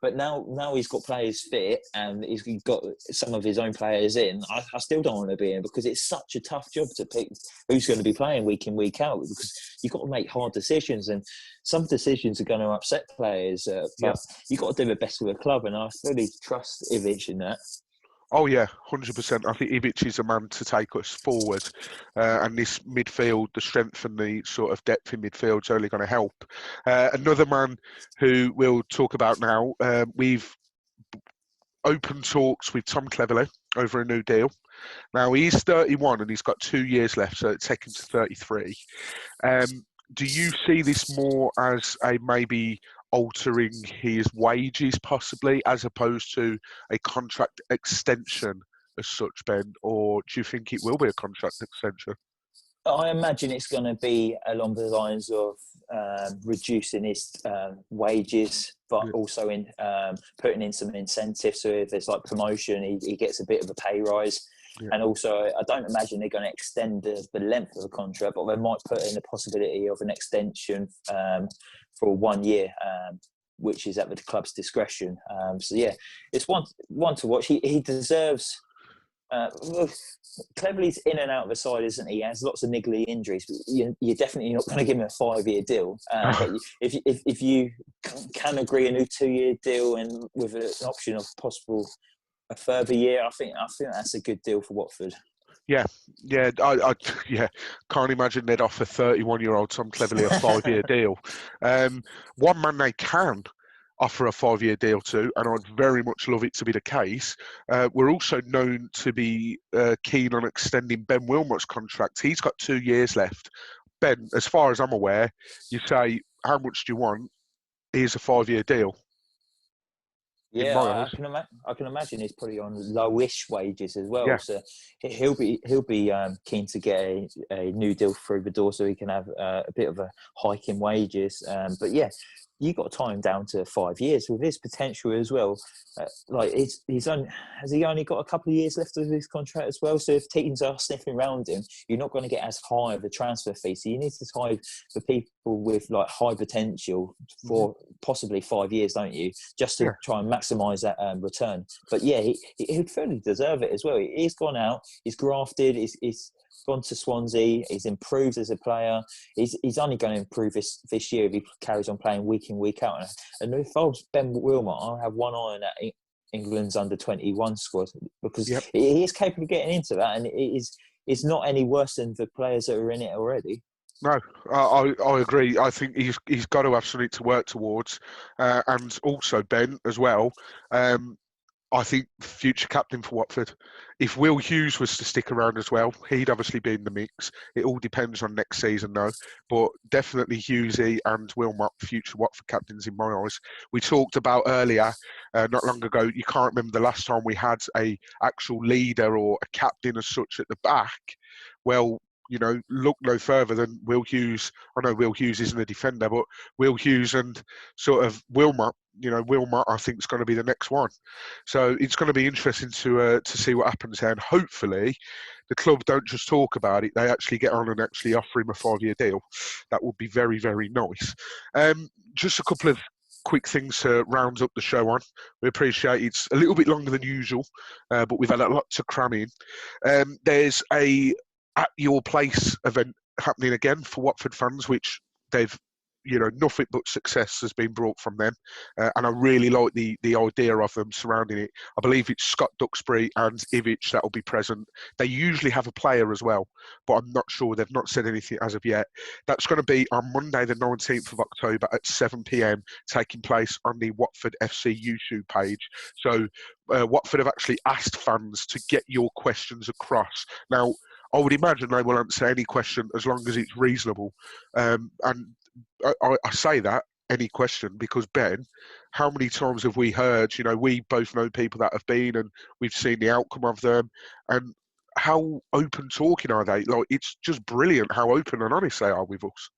But now he's got players fit and he's got some of his own players in. I still don't want to be in because it's such a tough job to pick who's going to be playing week in, week out, because you've got to make hard decisions and some decisions are going to upset players. But you've got to do the best for the club, and I really trust Ivic in that. Oh yeah, 100%. I think Ivic is a man to take us forward, and this midfield, the strength and the sort of depth in midfield is only going to help. Another man who we'll talk about now, we've opened talks with Tom Cleverley over a new deal. Now he's 31 and he's got 2 years left, so it's taken to 33. Do you see this more as a maybe altering his wages possibly as opposed to a contract extension as such, Ben? Or do you think it will be a contract extension? I imagine it's going to be along the lines of reducing his wages, but also in putting in some incentives. So if there's like promotion, he gets a bit of a pay rise. Yeah. And also, I don't imagine they're going to extend the length of the contract, but they might put in the possibility of an extension for 1 year, which is at the club's discretion. So yeah, it's one to watch. He deserves. Cleverley's in and out of the side, isn't he? He has lots of niggly injuries. But you're definitely not going to give him a 5-year deal. But if you can agree a new 2-year deal and with an option of possible a further year, I think that's a good deal for Watford. Yeah, I can't imagine they'd offer 31-year-old Tom Cleverley a 5-year deal. One man they can offer a 5-year deal to, and I'd very much love it to be the case. We're also known to be keen on extending Ben Wilmot's contract. He's got 2 years left. Ben, as far as I'm aware, you say, how much do you want? Here's a 5-year deal. Yeah, I can imagine he's probably on lowish wages as well. Yeah. So he'll be keen to get a new deal through the door so he can have a bit of a hike in wages. But yeah, you got to tie him down to 5 years with his potential as well. Has he only got a couple of years left of his contract as well? So if teams are sniffing around him, you're not going to get as high of a transfer fee. So you need to tie for people with like high potential for possibly 5 years, don't you? Just to try and maximise that return. But yeah, he'd fully deserve it as well. He's gone out, he's grafted, he's gone to Swansea, he's improved as a player. He's only going to improve this year if he carries on playing week in, week out. And if I was Ben Wilmot, I'll have one eye on that England's under-21 squad, because he is capable of getting into that, and it's not any worse than the players that are in it already. No, I agree. I think he's got to have something to work towards, and also Ben as well. I think future captain for Watford. If Will Hughes was to stick around as well, he'd obviously be in the mix. It all depends on next season, though. But definitely Hughesy and Wilmot, future Watford captains in my eyes. We talked about earlier, not long ago, you can't remember the last time we had a actual leader or a captain as such at the back. Well, look no further than Will Hughes. I know Will Hughes isn't a defender, but Will Hughes and sort of Wilmot. Wilmot, I think, is going to be the next one. So it's going to be interesting to see what happens there. And hopefully the club don't just talk about it. They actually get on and actually offer him a 5-year deal. That would be very, very nice. Just a couple of quick things to round up the show on. We appreciate it's a little bit longer than usual, but we've had a lot to cram in. There's a At Your Place event happening again for Watford fans, which they've nothing but success has been brought from them, and I really like the idea of them surrounding it. I believe it's Scott Duxbury and Ivic that will be present. They usually have a player as well, but I'm not sure. They've not said anything as of yet. That's going to be on Monday the 19th of October at 7 p.m, taking place on the Watford FC YouTube page. So Watford have actually asked fans to get your questions across. Now, I would imagine they will answer any question as long as it's reasonable. And I say that, any question, because Ben, how many times have we heard, we both know people that have been and we've seen the outcome of them, and how open talking are they? Like, it's just brilliant how open and honest they are with us.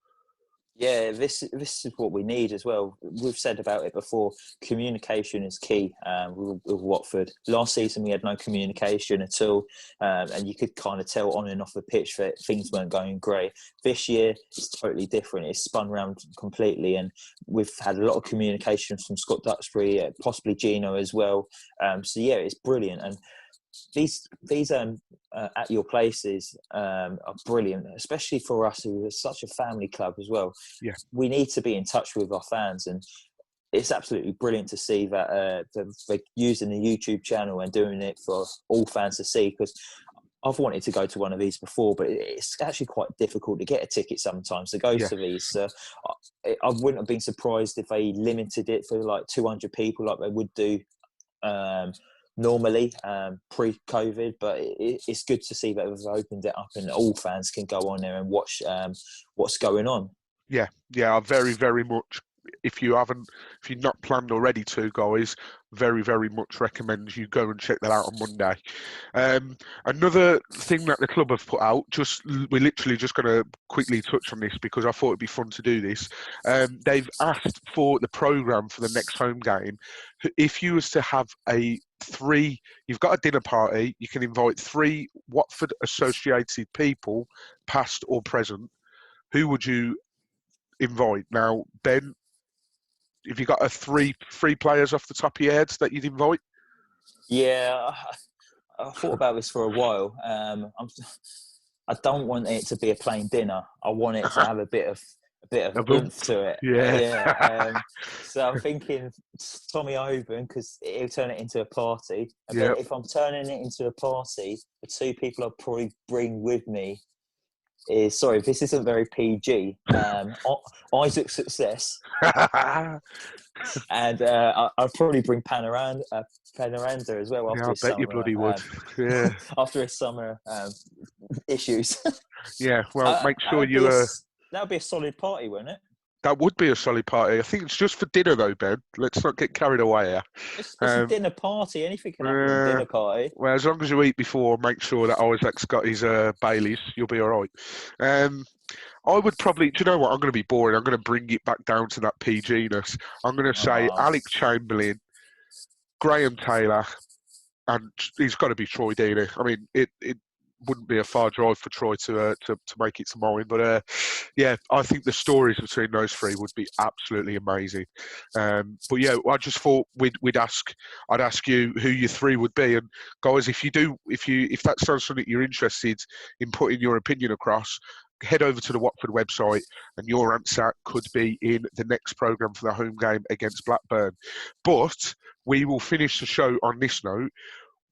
Yeah, this is what we need as well. We've said about it before. Communication is key with Watford. Last season we had no communication at all, and you could kind of tell on and off the pitch that things weren't going great. This year it's totally different. It's spun around completely, and we've had a lot of communication from Scott Duxbury, possibly Gino as well. So yeah, it's brilliant. And these At Your Places are brilliant, especially for us who are such a family club as well. Yeah, we need to be in touch with our fans, and it's absolutely brilliant to see that they're using the YouTube channel and doing it for all fans to see, because I've wanted to go to one of these before, but it's actually quite difficult to get a ticket sometimes to go to these. I wouldn't have been surprised if they limited it for like 200 people like they would do normally pre-COVID, but it's good to see that we've opened it up and all fans can go on there and watch what's going on. Yeah, I very, very much. If you're not planned already to, guys, very, very much recommend you go and check that out on Monday. Another thing that the club have put out, we're literally just going to quickly touch on this because I thought it'd be fun to do this. They've asked for the programme for the next home game. If you was to have you've got a dinner party, you can invite 3 Watford associated people, past or present. Who would you invite? Now, Ben, have you got three players off the top of your head that you'd invite? Yeah, I thought about this for a while. I don't want it to be a plain dinner. I want it to have a bit of oomph to it. Yeah. So I'm thinking Tommy Oban, because he'll turn it into a party. But if I'm turning it into a party, the 2 people I'll probably bring with me is, sorry, this isn't very PG, Isaac Success. And I'll probably bring Panoranda as well after his summer. I bet you bloody would. Yeah. After his summer issues. Yeah, well, make sure that would be a solid party, wouldn't it? That would be a solid party. I think it's just for dinner, though, Ben. Let's not get carried away here. It's a dinner party. Anything can happen at a dinner party. Well, as long as you eat before, make sure that Isaac's got his Baileys. You'll be all right. I would probably, do you know what? I'm going to be boring. I'm going to bring it back down to that PG-ness. I'm going to say Alec Chamberlain, Graham Taylor, and he's got to be Troy Deeney. I mean, it wouldn't be a far drive for Troy to make it to mine, but yeah, I think the stories between those three would be absolutely amazing. But yeah, I just thought I'd ask you who your three would be, and guys, if that sounds something you're interested in putting your opinion across, head over to the Watford website, and your answer could be in the next programme for the home game against Blackburn. But we will finish the show on this note.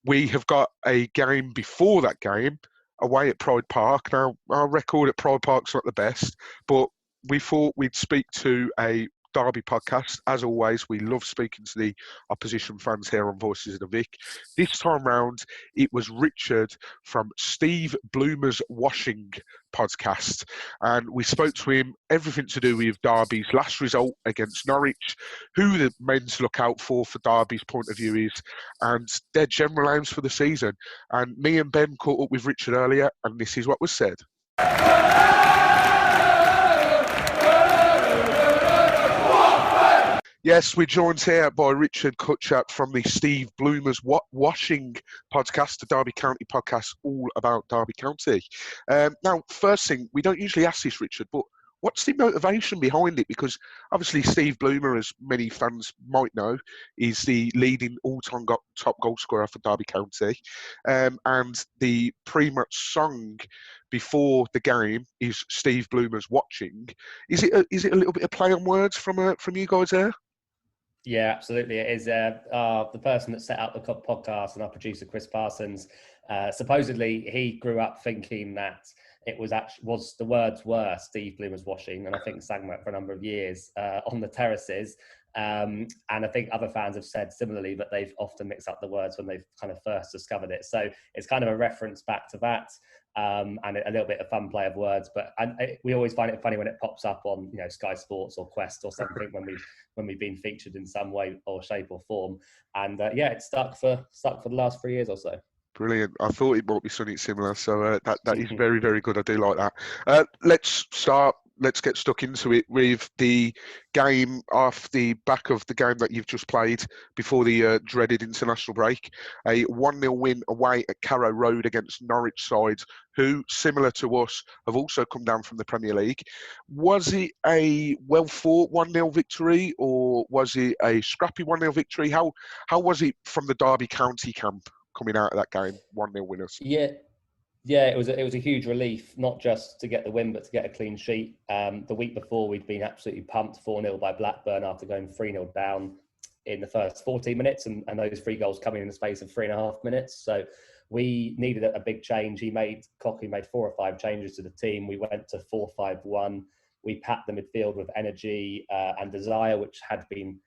We have got a game before that game away at Pride Park. Now, our record at Pride Park's not the best, but we thought we'd speak to a Derby podcast. As always, we love speaking to the opposition fans here on Voices of the Vic. This time round, it was Richard from Steve Bloomer's Washing podcast, and we spoke to him everything to do with Derby's last result against Norwich, who the men to look out for Derby's point of view is, and their general aims for the season. And me and Ben caught up with Richard earlier, and this is what was said. Yes, we're joined here by Richard Cutchat from the Steve Bloomer's Washing podcast, the Derby County podcast, all about Derby County. Now, first thing, we don't usually ask this, Richard, but what's the motivation behind it? Because obviously Steve Bloomer, as many fans might know, is the leading all-time top goal scorer for Derby County. And the pre-match song before the game is Steve Bloomer's Watching. Is it a little bit of play on words from you guys there? Yeah, absolutely. It is. The person that set up the podcast and our producer, Chris Parsons, supposedly he grew up thinking that it was the words were Steve Bloomer's Washing, and I think sang that for a number of years on the terraces. And I think other fans have said similarly, but they've often mixed up the words when they've kind of first discovered it. So it's kind of a reference back to that, and a little bit of fun play of words. But we always find it funny when it pops up on Sky Sports or Quest or something when we've been featured in some way or shape or form. And it's stuck for the last 3 years or so. Brilliant. I thought it might be something similar, so that is very, very good. I do like that. Let's get stuck into it with the game off the back of the game that you've just played before the dreaded international break. A 1-0 win away at Carrow Road against Norwich side, who, similar to us, have also come down from the Premier League. Was it a well-fought 1-0 victory, or was it a scrappy 1-0 victory? How was it from the Derby County camp coming out of that game, 1-0 winners? Yeah, it was a huge relief, not just to get the win, but to get a clean sheet. The week before, we'd been absolutely pumped 4-0 by Blackburn after going 3-0 down in the first 14 minutes, and those 3 goals coming in the space of 3.5 minutes. So we needed a big change. Cocky made 4 or 5 changes to the team. We went to 4-5-1. We packed the midfield with energy and desire, which had been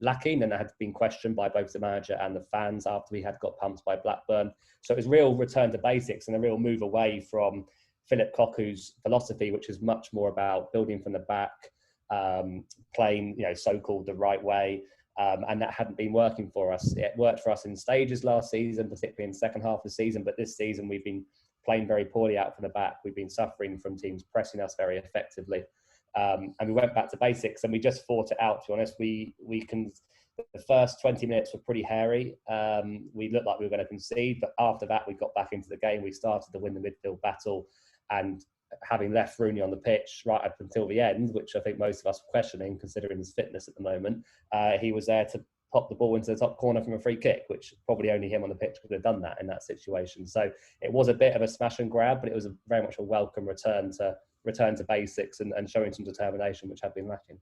lacking and had been questioned by both the manager and the fans after we had got pumped by Blackburn. So it was real return to basics and a real move away from Philip Koku's philosophy, which is much more about building from the back, playing, so-called the right way. And that hadn't been working for us. It worked for us in stages last season, particularly in the second half of the season. But this season, we've been playing very poorly out from the back. We've been suffering from teams pressing us very effectively. And we went back to basics and we just fought it out, to be honest. The first 20 minutes were pretty hairy. We looked like we were going to concede, but after that, we got back into the game. We started to win the midfield battle, and having left Rooney on the pitch right up until the end, which I think most of us were questioning, considering his fitness at the moment, he was there to pop the ball into the top corner from a free kick, which probably only him on the pitch could have done that in that situation. So it was a bit of a smash and grab, but it was very much a welcome return to basics and showing some determination, which had been lacking.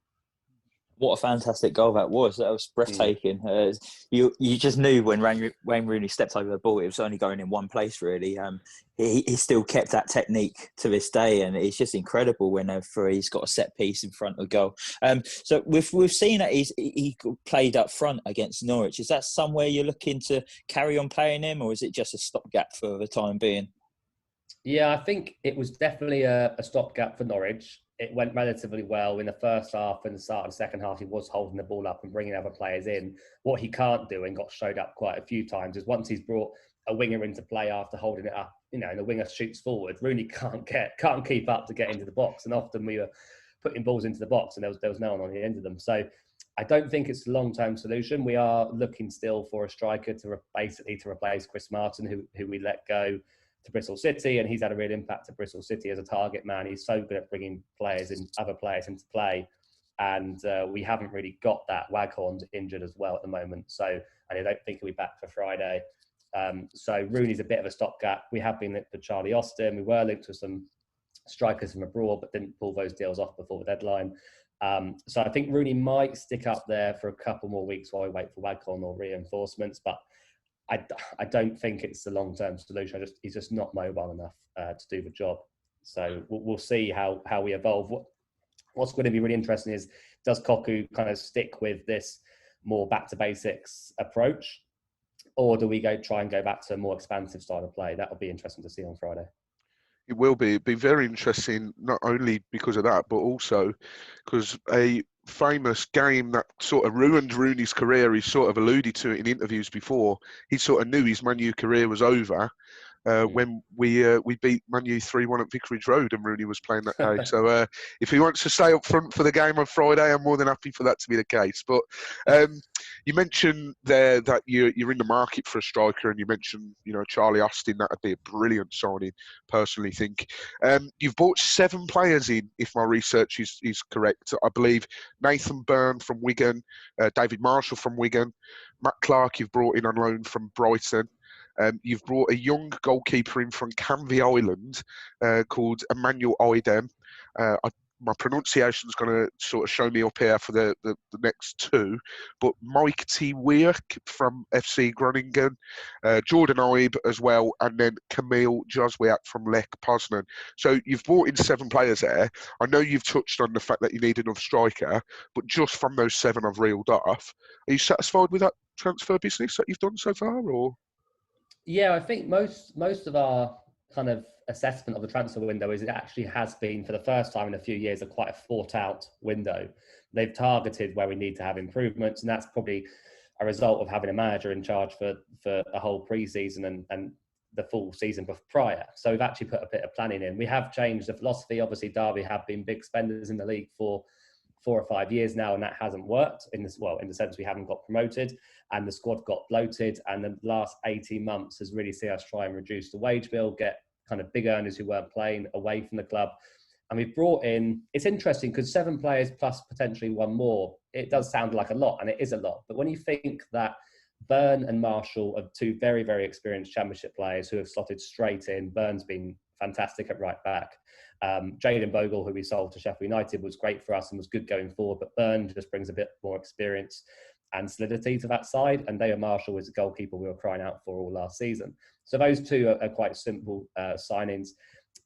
What a fantastic goal that was! That was breathtaking. You just knew when Wayne Rooney stepped over the ball, it was only going in one place. Really, he still kept that technique to this day, and it's just incredible whenever he's got a set piece in front of goal. So we've seen that he played up front against Norwich. Is that somewhere you're looking to carry on playing him, or is it just a stopgap for the time being? Yeah, I think it was definitely a stopgap for Norwich. It went relatively well in the first half, and the start of the second half, he was holding the ball up and bringing other players in. What he can't do, and got showed up quite a few times, is once he's brought a winger into play after holding it up and the winger shoots forward, Rooney can't keep up to get into the box, and often we were putting balls into the box and there was no one on the end of them. So I don't think it's a long-term solution. We are looking still for a striker to replace Chris Martin, who we let go to Bristol City, and he's had a real impact at Bristol City as a target man. He's so good at bringing other players into play, and we haven't really got that. Waghorn's injured as well at the moment, so I don't think he'll be back for Friday. So Rooney's a bit of a stopgap. We have been linked to Charlie Austin. We were linked to some strikers from abroad, but didn't pull those deals off before the deadline. So I think Rooney might stick up there for a couple more weeks while we wait for Waghorn or reinforcements, but I don't think it's the long-term solution. He's just not mobile enough to do the job. So we'll see how we evolve. What's going to be really interesting is, does Koku kind of stick with this more back to basics approach, or do we try and go back to a more expansive style of play? That'll be interesting to see on Friday. It will be. It'll be very interesting, not only because of that, but also because a famous game that sort of ruined Rooney's career, he sort of alluded to it in interviews before. He sort of knew his Man U career was over when we beat Man U 3-1 at Vicarage Road and Rooney was playing that day. So if he wants to stay up front for the game on Friday, I'm more than happy for that to be the case. But you mentioned there that you're in the market for a striker, and you mentioned, Charlie Austin. That'd be a brilliant signing, personally think. You've bought 7 players in, if my research is correct. I believe Nathan Byrne from Wigan, David Marshall from Wigan, Matt Clark you've brought in on loan from Brighton. You've brought a young goalkeeper in from Canvey Island called Emmanuel Oidem. My pronunciation's going to sort of show me up here for the next 2. But Mike T. Weirk from FC Groningen, Jordan Ibe as well, and then Camille Joswiak from Lech Poznan. So you've brought in 7 players there. I know you've touched on the fact that you need another striker, but just from those 7 I've reeled off, are you satisfied with that transfer business that you've done so far, or...? Yeah, I think most of our kind of assessment of the transfer window is it actually has been, for the first time in a few years, quite a thought out window. They've targeted where we need to have improvements, and that's probably a result of having a manager in charge for a whole pre-season and the full season prior. So we've actually put a bit of planning in. We have changed the philosophy. Obviously, Derby have been big spenders in the league for 4 or 5 years now, and that hasn't worked in the sense we haven't got promoted and the squad got bloated. And the last 18 months has really seen us try and reduce the wage bill, get kind of big earners who weren't playing away from the club. And we've brought in, it's interesting because 7 players plus potentially 1 more, it does sound like a lot, and it is a lot. But when you think that Byrne and Marshall are 2 very, very experienced Championship players who have slotted straight in, Byrne's been fantastic at right back. Jayden Bogle, who we sold to Sheffield United, was great for us and was good going forward, but Byrne just brings a bit more experience and solidity to that side. And David Marshall was the goalkeeper we were crying out for all last season. So those 2 are quite simple signings.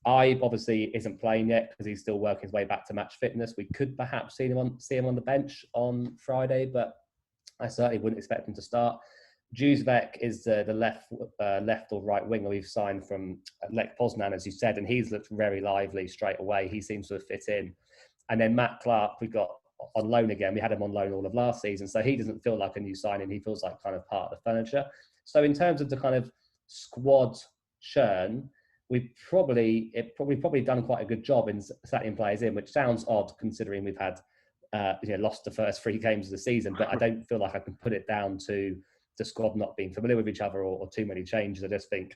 Ibe obviously isn't playing yet because he's still working his way back to match fitness. We could perhaps see him on the bench on Friday, but I certainly wouldn't expect him to start. Juzvek is the left or right winger we've signed from Lech Poznan, as you said, and he's looked very lively straight away. He seems to have fit in. And then Matt Clark, we got on loan again. We had him on loan all of last season, so he doesn't feel like a new signing. He feels like kind of part of the furniture. So in terms of the kind of squad churn, we've probably done quite a good job in settling players in, which sounds odd considering we've had lost the first 3 games of the season. But I don't feel like I can put it down to the squad not being familiar with each other or too many changes. I just think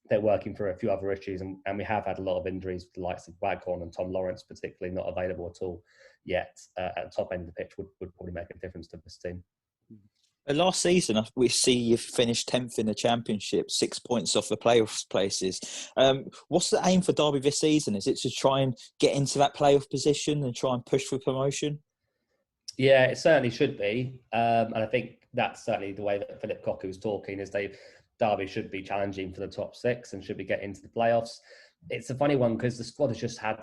they're working for a few other issues, and we have had a lot of injuries. The likes of Waghorn and Tom Lawrence particularly not available at all yet at the top end of the pitch would probably make a difference to this team. Last season, we see you finished 10th in the Championship, 6 points off the playoff places. What's the aim for Derby this season? Is it to try and get into that playoff position and try and push for promotion? Yeah, it certainly should be. And I think that's certainly the way that Philip Koku was talking, is Derby should be challenging for the top 6 and should be getting into the playoffs. It's a funny one because the squad has just had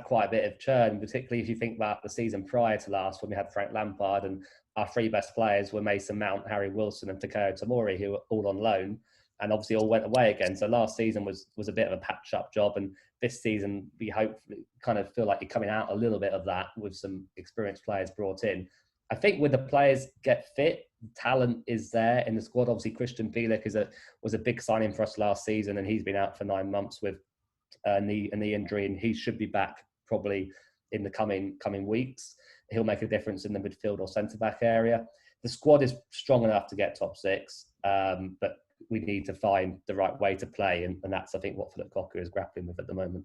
quite a bit of churn, particularly if you think about the season prior to last when we had Frank Lampard and our 3 best players were Mason Mount, Harry Wilson and Takeo Tomori, who were all on loan and obviously all went away again. So last season was a bit of a patch-up job, and this season we hopefully kind of feel like you're coming out a little bit of that with some experienced players brought in. I think when the players get fit, talent is there in the squad. Obviously, Christian Bielik was a big signing for us last season, and he's been out for 9 months with a knee injury, and he should be back probably in the coming weeks. He'll make a difference in the midfield or centre-back area. The squad is strong enough to get top 6, but we need to find the right way to play, and that's, I think, what Philip Cocker is grappling with at the moment.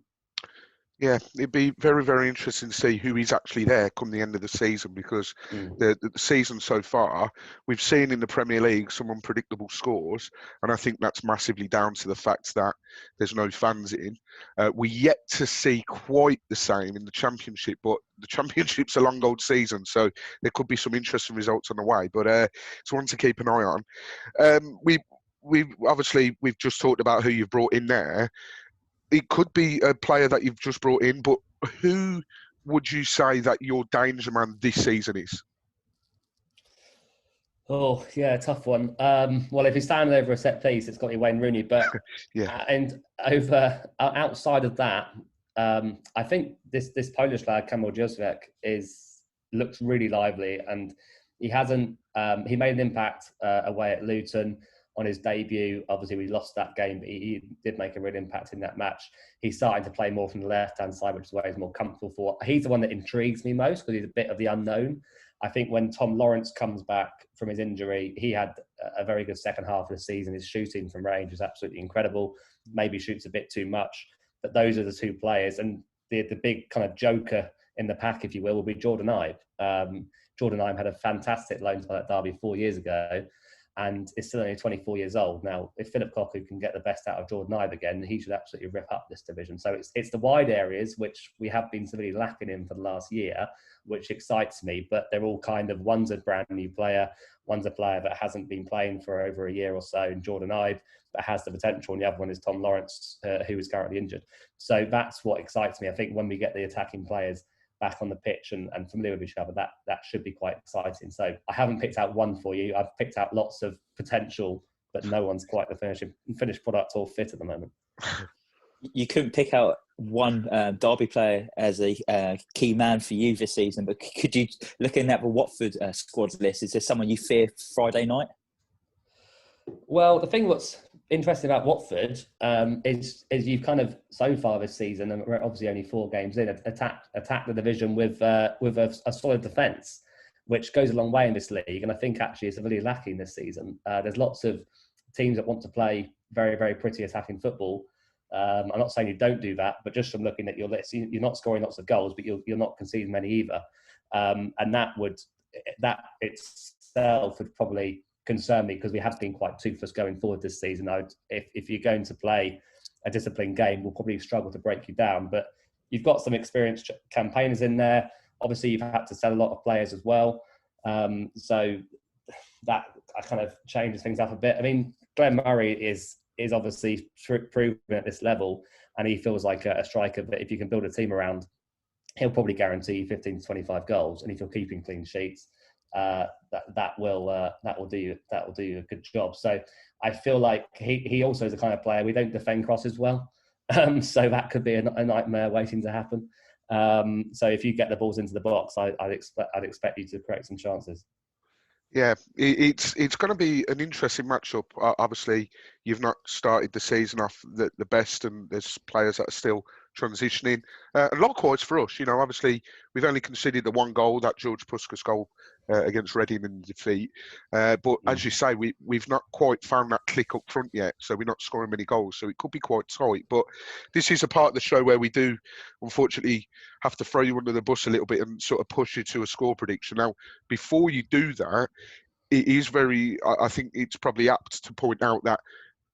Yeah, it'd be very, very interesting to see who is actually there come the end of the season, because the season so far, we've seen in the Premier League some unpredictable scores, and I think that's massively down to the fact that there's no fans in. We're yet to see quite the same in the Championship, but the Championship's a long old season, so there could be some interesting results on the way, but it's one to keep an eye on. We've just talked about who you've brought in there. It could be a player that you've just brought in, but who would you say that your danger man this season is? Oh, yeah, tough one. Well, if he's standing over a set piece, it's got to be Wayne Rooney. But and outside of that, I think this Polish lad, Kamil Józwek, looks really lively, and he hasn't. He made an impact away at Luton on his debut. Obviously, we lost that game, but he did make a real impact in that match. He's starting to play more from the left-hand side, which is where he's more comfortable for. He's the one that intrigues me most because he's a bit of the unknown. I think when Tom Lawrence comes back from his injury, he had a very good second half of the season. His shooting from range is absolutely incredible. Maybe shoots a bit too much, but those are the two players. And the big kind of joker in the pack, if you will be Jordan Ibe. Jordan Ibe had a fantastic loan spell at Derby 4 years ago, and is still only 24 years old. Now, if Philip Cocker can get the best out of Jordan Ibe again, he should absolutely rip up this division. So it's the wide areas, which we have been severely lacking in for the last year, which excites me. But they're all kind of, one's a brand new player, one's a player that hasn't been playing for over a year or so, and Jordan Ibe, that has the potential, and the other one is Tom Lawrence, who is currently injured. So that's what excites me. I think when we get the attacking players back on the pitch and familiar with each other, that should be quite exciting. So I haven't picked out one for you. I've picked out lots of potential, but no one's quite the finished product or fit at the moment. You couldn't pick out one Derby player as a key man for you this season, but could you, looking at the Watford squad list, is there someone you fear Friday night? Well, the thing what's interesting about Watford is you've kind of, so far this season, and we're obviously only 4 games in, attacked the division with a solid defence, which goes a long way in this league. And I think actually it's really lacking this season. There's lots of teams that want to play very, very pretty attacking football. I'm not saying you don't do that, but just from looking at your list, you're not scoring lots of goals, but you're not conceding many either. And that itself would probably concern me, because we have been quite toothless going forward this season. If you're going to play a disciplined game, we'll probably struggle to break you down. But you've got some experienced campaigners in there. Obviously, you've had to sell a lot of players as well. So that kind of changes things up a bit. I mean, Glenn Murray is obviously proven at this level, and he feels like a striker that if you can build a team around, he'll probably guarantee 15 to 25 goals. And if you're keeping clean sheets, that will do you a good job. So I feel like he also is the kind of player, we don't defend crosses well, so that could be a nightmare waiting to happen. So if you get the balls into the box, I'd expect you to create some chances. Yeah, it's going to be an interesting matchup. Obviously, you've not started the season off the best, and there's players that are still transitioning. And likewise for us, obviously, we've only conceded the 1 goal, that George Puskas goal against Reading in defeat. But as you say, we've not quite found that click up front yet, so we're not scoring many goals. So it could be quite tight. But this is a part of the show where we do, unfortunately, have to throw you under the bus a little bit and sort of push you to a score prediction. Now, before you do that, it is I think it's probably apt to point out that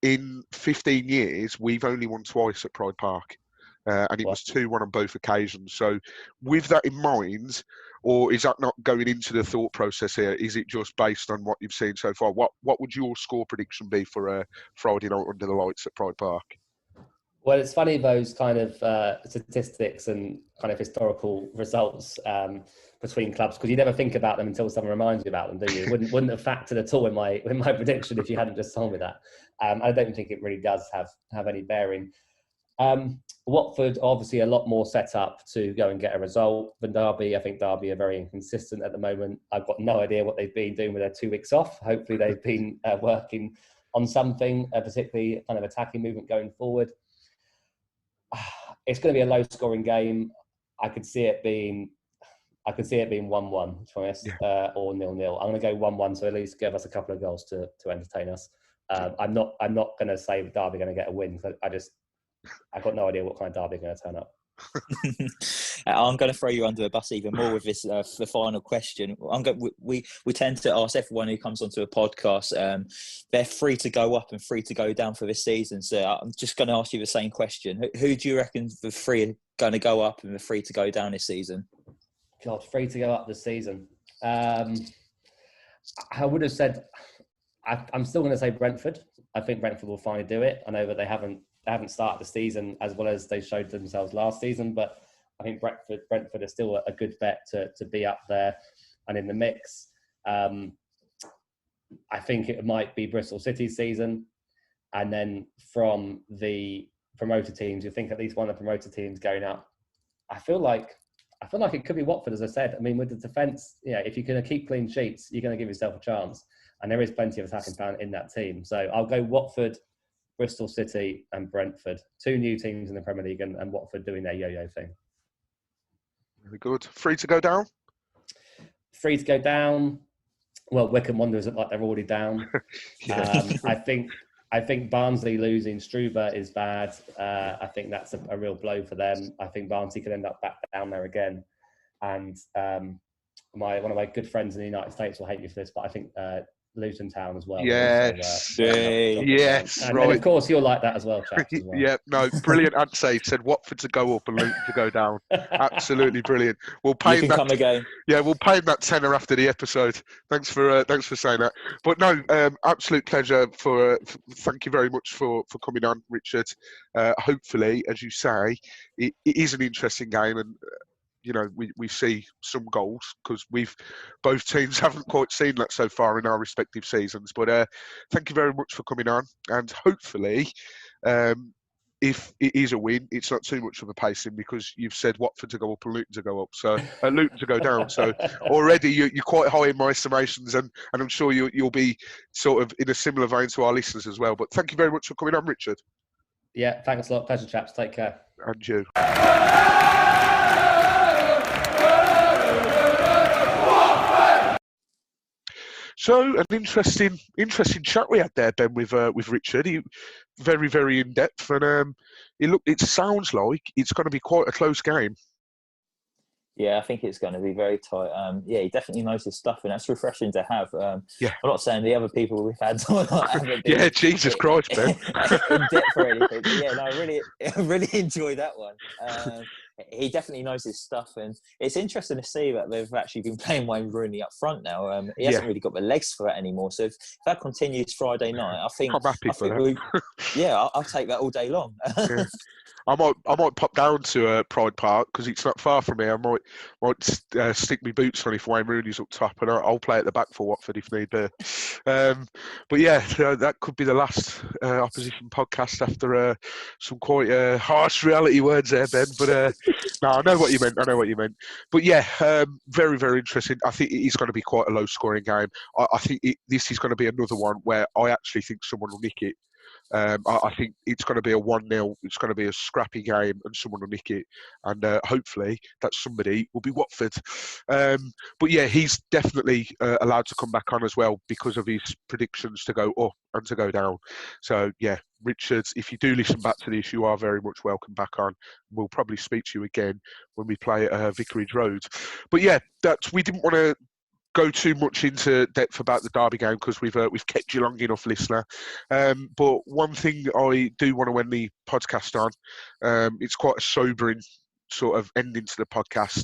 in 15 years, we've only won twice at Pride Park. And it was 2-1 on both occasions. So with that in mind, or is that not going into the thought process here? Is it just based on what you've seen so far? What would your score prediction be for Friday night under the lights at Pride Park? Well, it's funny, those kind of statistics and kind of historical results between clubs, because you never think about them until someone reminds you about them, do you? Wouldn't have factored at all in my prediction if you hadn't just told me that. I don't think it really does have any bearing. Watford obviously a lot more set up to go and get a result than Derby. I think Derby are very inconsistent at the moment. I've got no idea what they've been doing with their 2 weeks off. Hopefully they've been working on something, particularly kind of attacking movement going forward. It's going to be a low-scoring game. I could see it being 1-1, to be honest, or 0-0. I'm going to go 1-1, so at least give us a couple of goals to entertain us. I'm not going to say Derby are going to get a win. I've got no idea what kind of Derby are going to turn up. I'm going to throw you under a bus even more with this the final question. We tend to ask everyone who comes onto a podcast, they're free to go up and free to go down for this season. So I'm just going to ask you the same question. Who do you reckon the three are going to go up and the three to go down this season? God, free to go up this season. I would have said, I'm still going to say Brentford. I think Brentford will finally do it. I know that they haven't started the season as well as they showed themselves last season, but I think Brentford are still a good bet to be up there and in the mix. I think it might be Bristol City's season, and then from the promoted teams, you think at least one of the promoted teams going up. I feel like it could be Watford, as I said. I mean, with the defence, if you're going to keep clean sheets, you're going to give yourself a chance, and there is plenty of attacking talent in that team. So I'll go Watford, Bristol City and Brentford. 2 new teams in the Premier League and Watford doing their yo-yo thing. Very good. Free to go down? Free to go down. Well, Wycombe Wanderers look like they're already down. I think Barnsley losing Struber is bad. I think that's a real blow for them. I think Barnsley could end up back down there again. And one of my good friends in the United States will hate me for this, but I think Luton Town as well. Yes. Yes. And right. then, of course, you'll like that as well, chaps. As well. Yeah, no, brilliant answer. He said Watford to go up and Luton to go down. Absolutely brilliant. We'll pay him that. Come again. Yeah, we'll pay him that tenner after the episode. Thanks for saying that. But no, absolute pleasure. Thank you very much for coming on, Richard. Hopefully, as you say, it is an interesting game and. We see some goals because both teams haven't quite seen that so far in our respective seasons. But thank you very much for coming on, and hopefully, if it is a win, it's not too much of a pacing because you've said Watford to go up and Luton to go up, so Luton to go down. So already you're quite high in my estimations, and I'm sure you'll be sort of in a similar vein to our listeners as well. But thank you very much for coming on, Richard. Yeah, thanks a lot. Pleasure, chaps. Take care. And you. So an interesting chat we had there, Ben, with Richard. He very, very in depth, and it sounds like it's going to be quite a close game. Yeah, I think it's going to be very tight. He definitely knows his stuff, and that's refreshing to have. I'm not saying the other people we've had haven't been. Yeah, Jesus Christ, Ben. In depth or anything. But yeah, no, I really enjoyed that one. He definitely knows his stuff, and it's interesting to see that they've actually been playing Wayne Rooney up front now. He hasn't really got the legs for that anymore. So if that continues Friday night, I think I'm happy for that. I'll take that all day long. Yeah. I might pop down to Pride Park because it's not far from here. I might stick my boots on if Wayne Rooney's up top, and I'll play at the back for Watford if need be. But yeah, that could be the last opposition podcast after some quite harsh reality words there, Ben. But no, I know what you meant. But yeah, very, very interesting. I think it is going to be quite a low-scoring game. I think this is going to be another one where I actually think someone will nick it. I think it's going to be a 1-0. It's going to be a scrappy game, and someone will nick it. And hopefully, that somebody will be Watford. But yeah, he's definitely allowed to come back on as well because of his predictions to go up and to go down. So yeah, Richard, if you do listen back to this, you are very much welcome back on. We'll probably speak to you again when we play at Vicarage Road. But yeah, we didn't want to go too much into depth about the Derby game because we've kept you long enough, listener. But one thing I do want to end the podcast on, it's quite a sobering sort of ending to the podcast.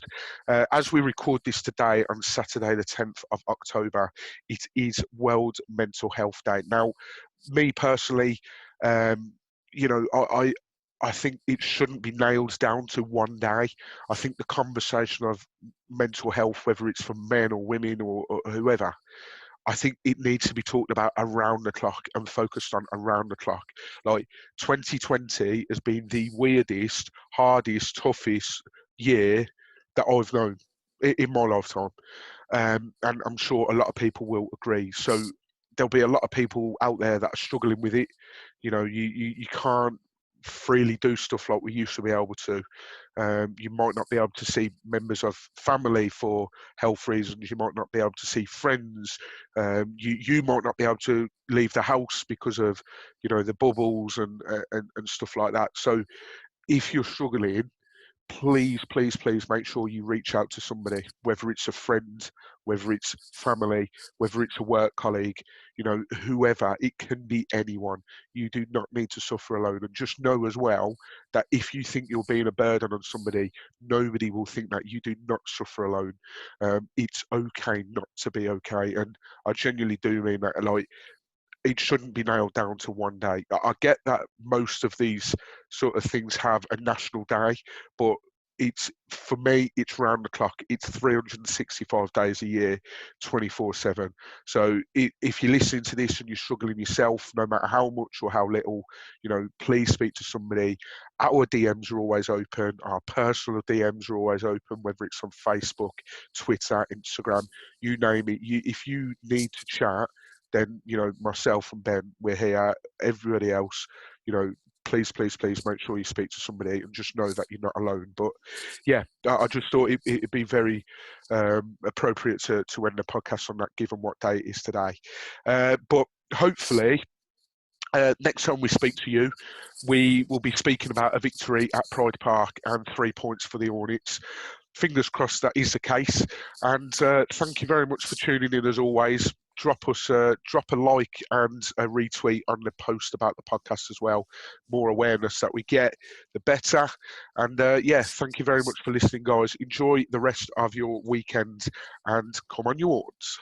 As we record this today on Saturday the 10th of October, it is World Mental Health Day. Now, me personally, I think it shouldn't be nailed down to one day. I think the conversation of mental health, whether it's for men or women or whoever, I think it needs to be talked about around the clock and focused on around the clock. Like 2020 has been the weirdest, hardest, toughest year that I've known in my lifetime. And I'm sure a lot of people will agree. So there'll be a lot of people out there that are struggling with it. You can't freely do stuff like we used to be able to. You might not be able to see members of family for health reasons. You might not be able to see friends. You might not be able to leave the house because of, the bubbles and stuff like that. So if you're struggling, please make sure you reach out to somebody, whether it's a friend, whether it's family, whether it's a work colleague, whoever. It can be anyone. You do not need to suffer alone. And just know as well that if you think you're being a burden on somebody, nobody will think that. You do not suffer alone. It's okay not to be okay. And I genuinely do mean that. Like, it shouldn't be nailed down to one day. I get that most of these sort of things have a national day, but for me, it's round the clock. It's 365 days a year, 24/7. So if you're listening to this and you're struggling yourself, no matter how much or how little, please speak to somebody. Our DMs are always open. Our personal DMs are always open, whether it's on Facebook, Twitter, Instagram, you name it. If you need to chat, then, myself and Ben, we're here. Everybody else, please make sure you speak to somebody and just know that you're not alone. But yeah, I just thought it'd be very appropriate to end the podcast on that, given what day it is today. But hopefully, next time we speak to you, we will be speaking about a victory at Pride Park and 3 points for the Hornets. Fingers crossed that is the case. And thank you very much for tuning in as always. Drop a like and a retweet on the post about the podcast as well. More awareness that we get, the better. And thank you very much for listening, guys. Enjoy the rest of your weekend and come on, you Horns.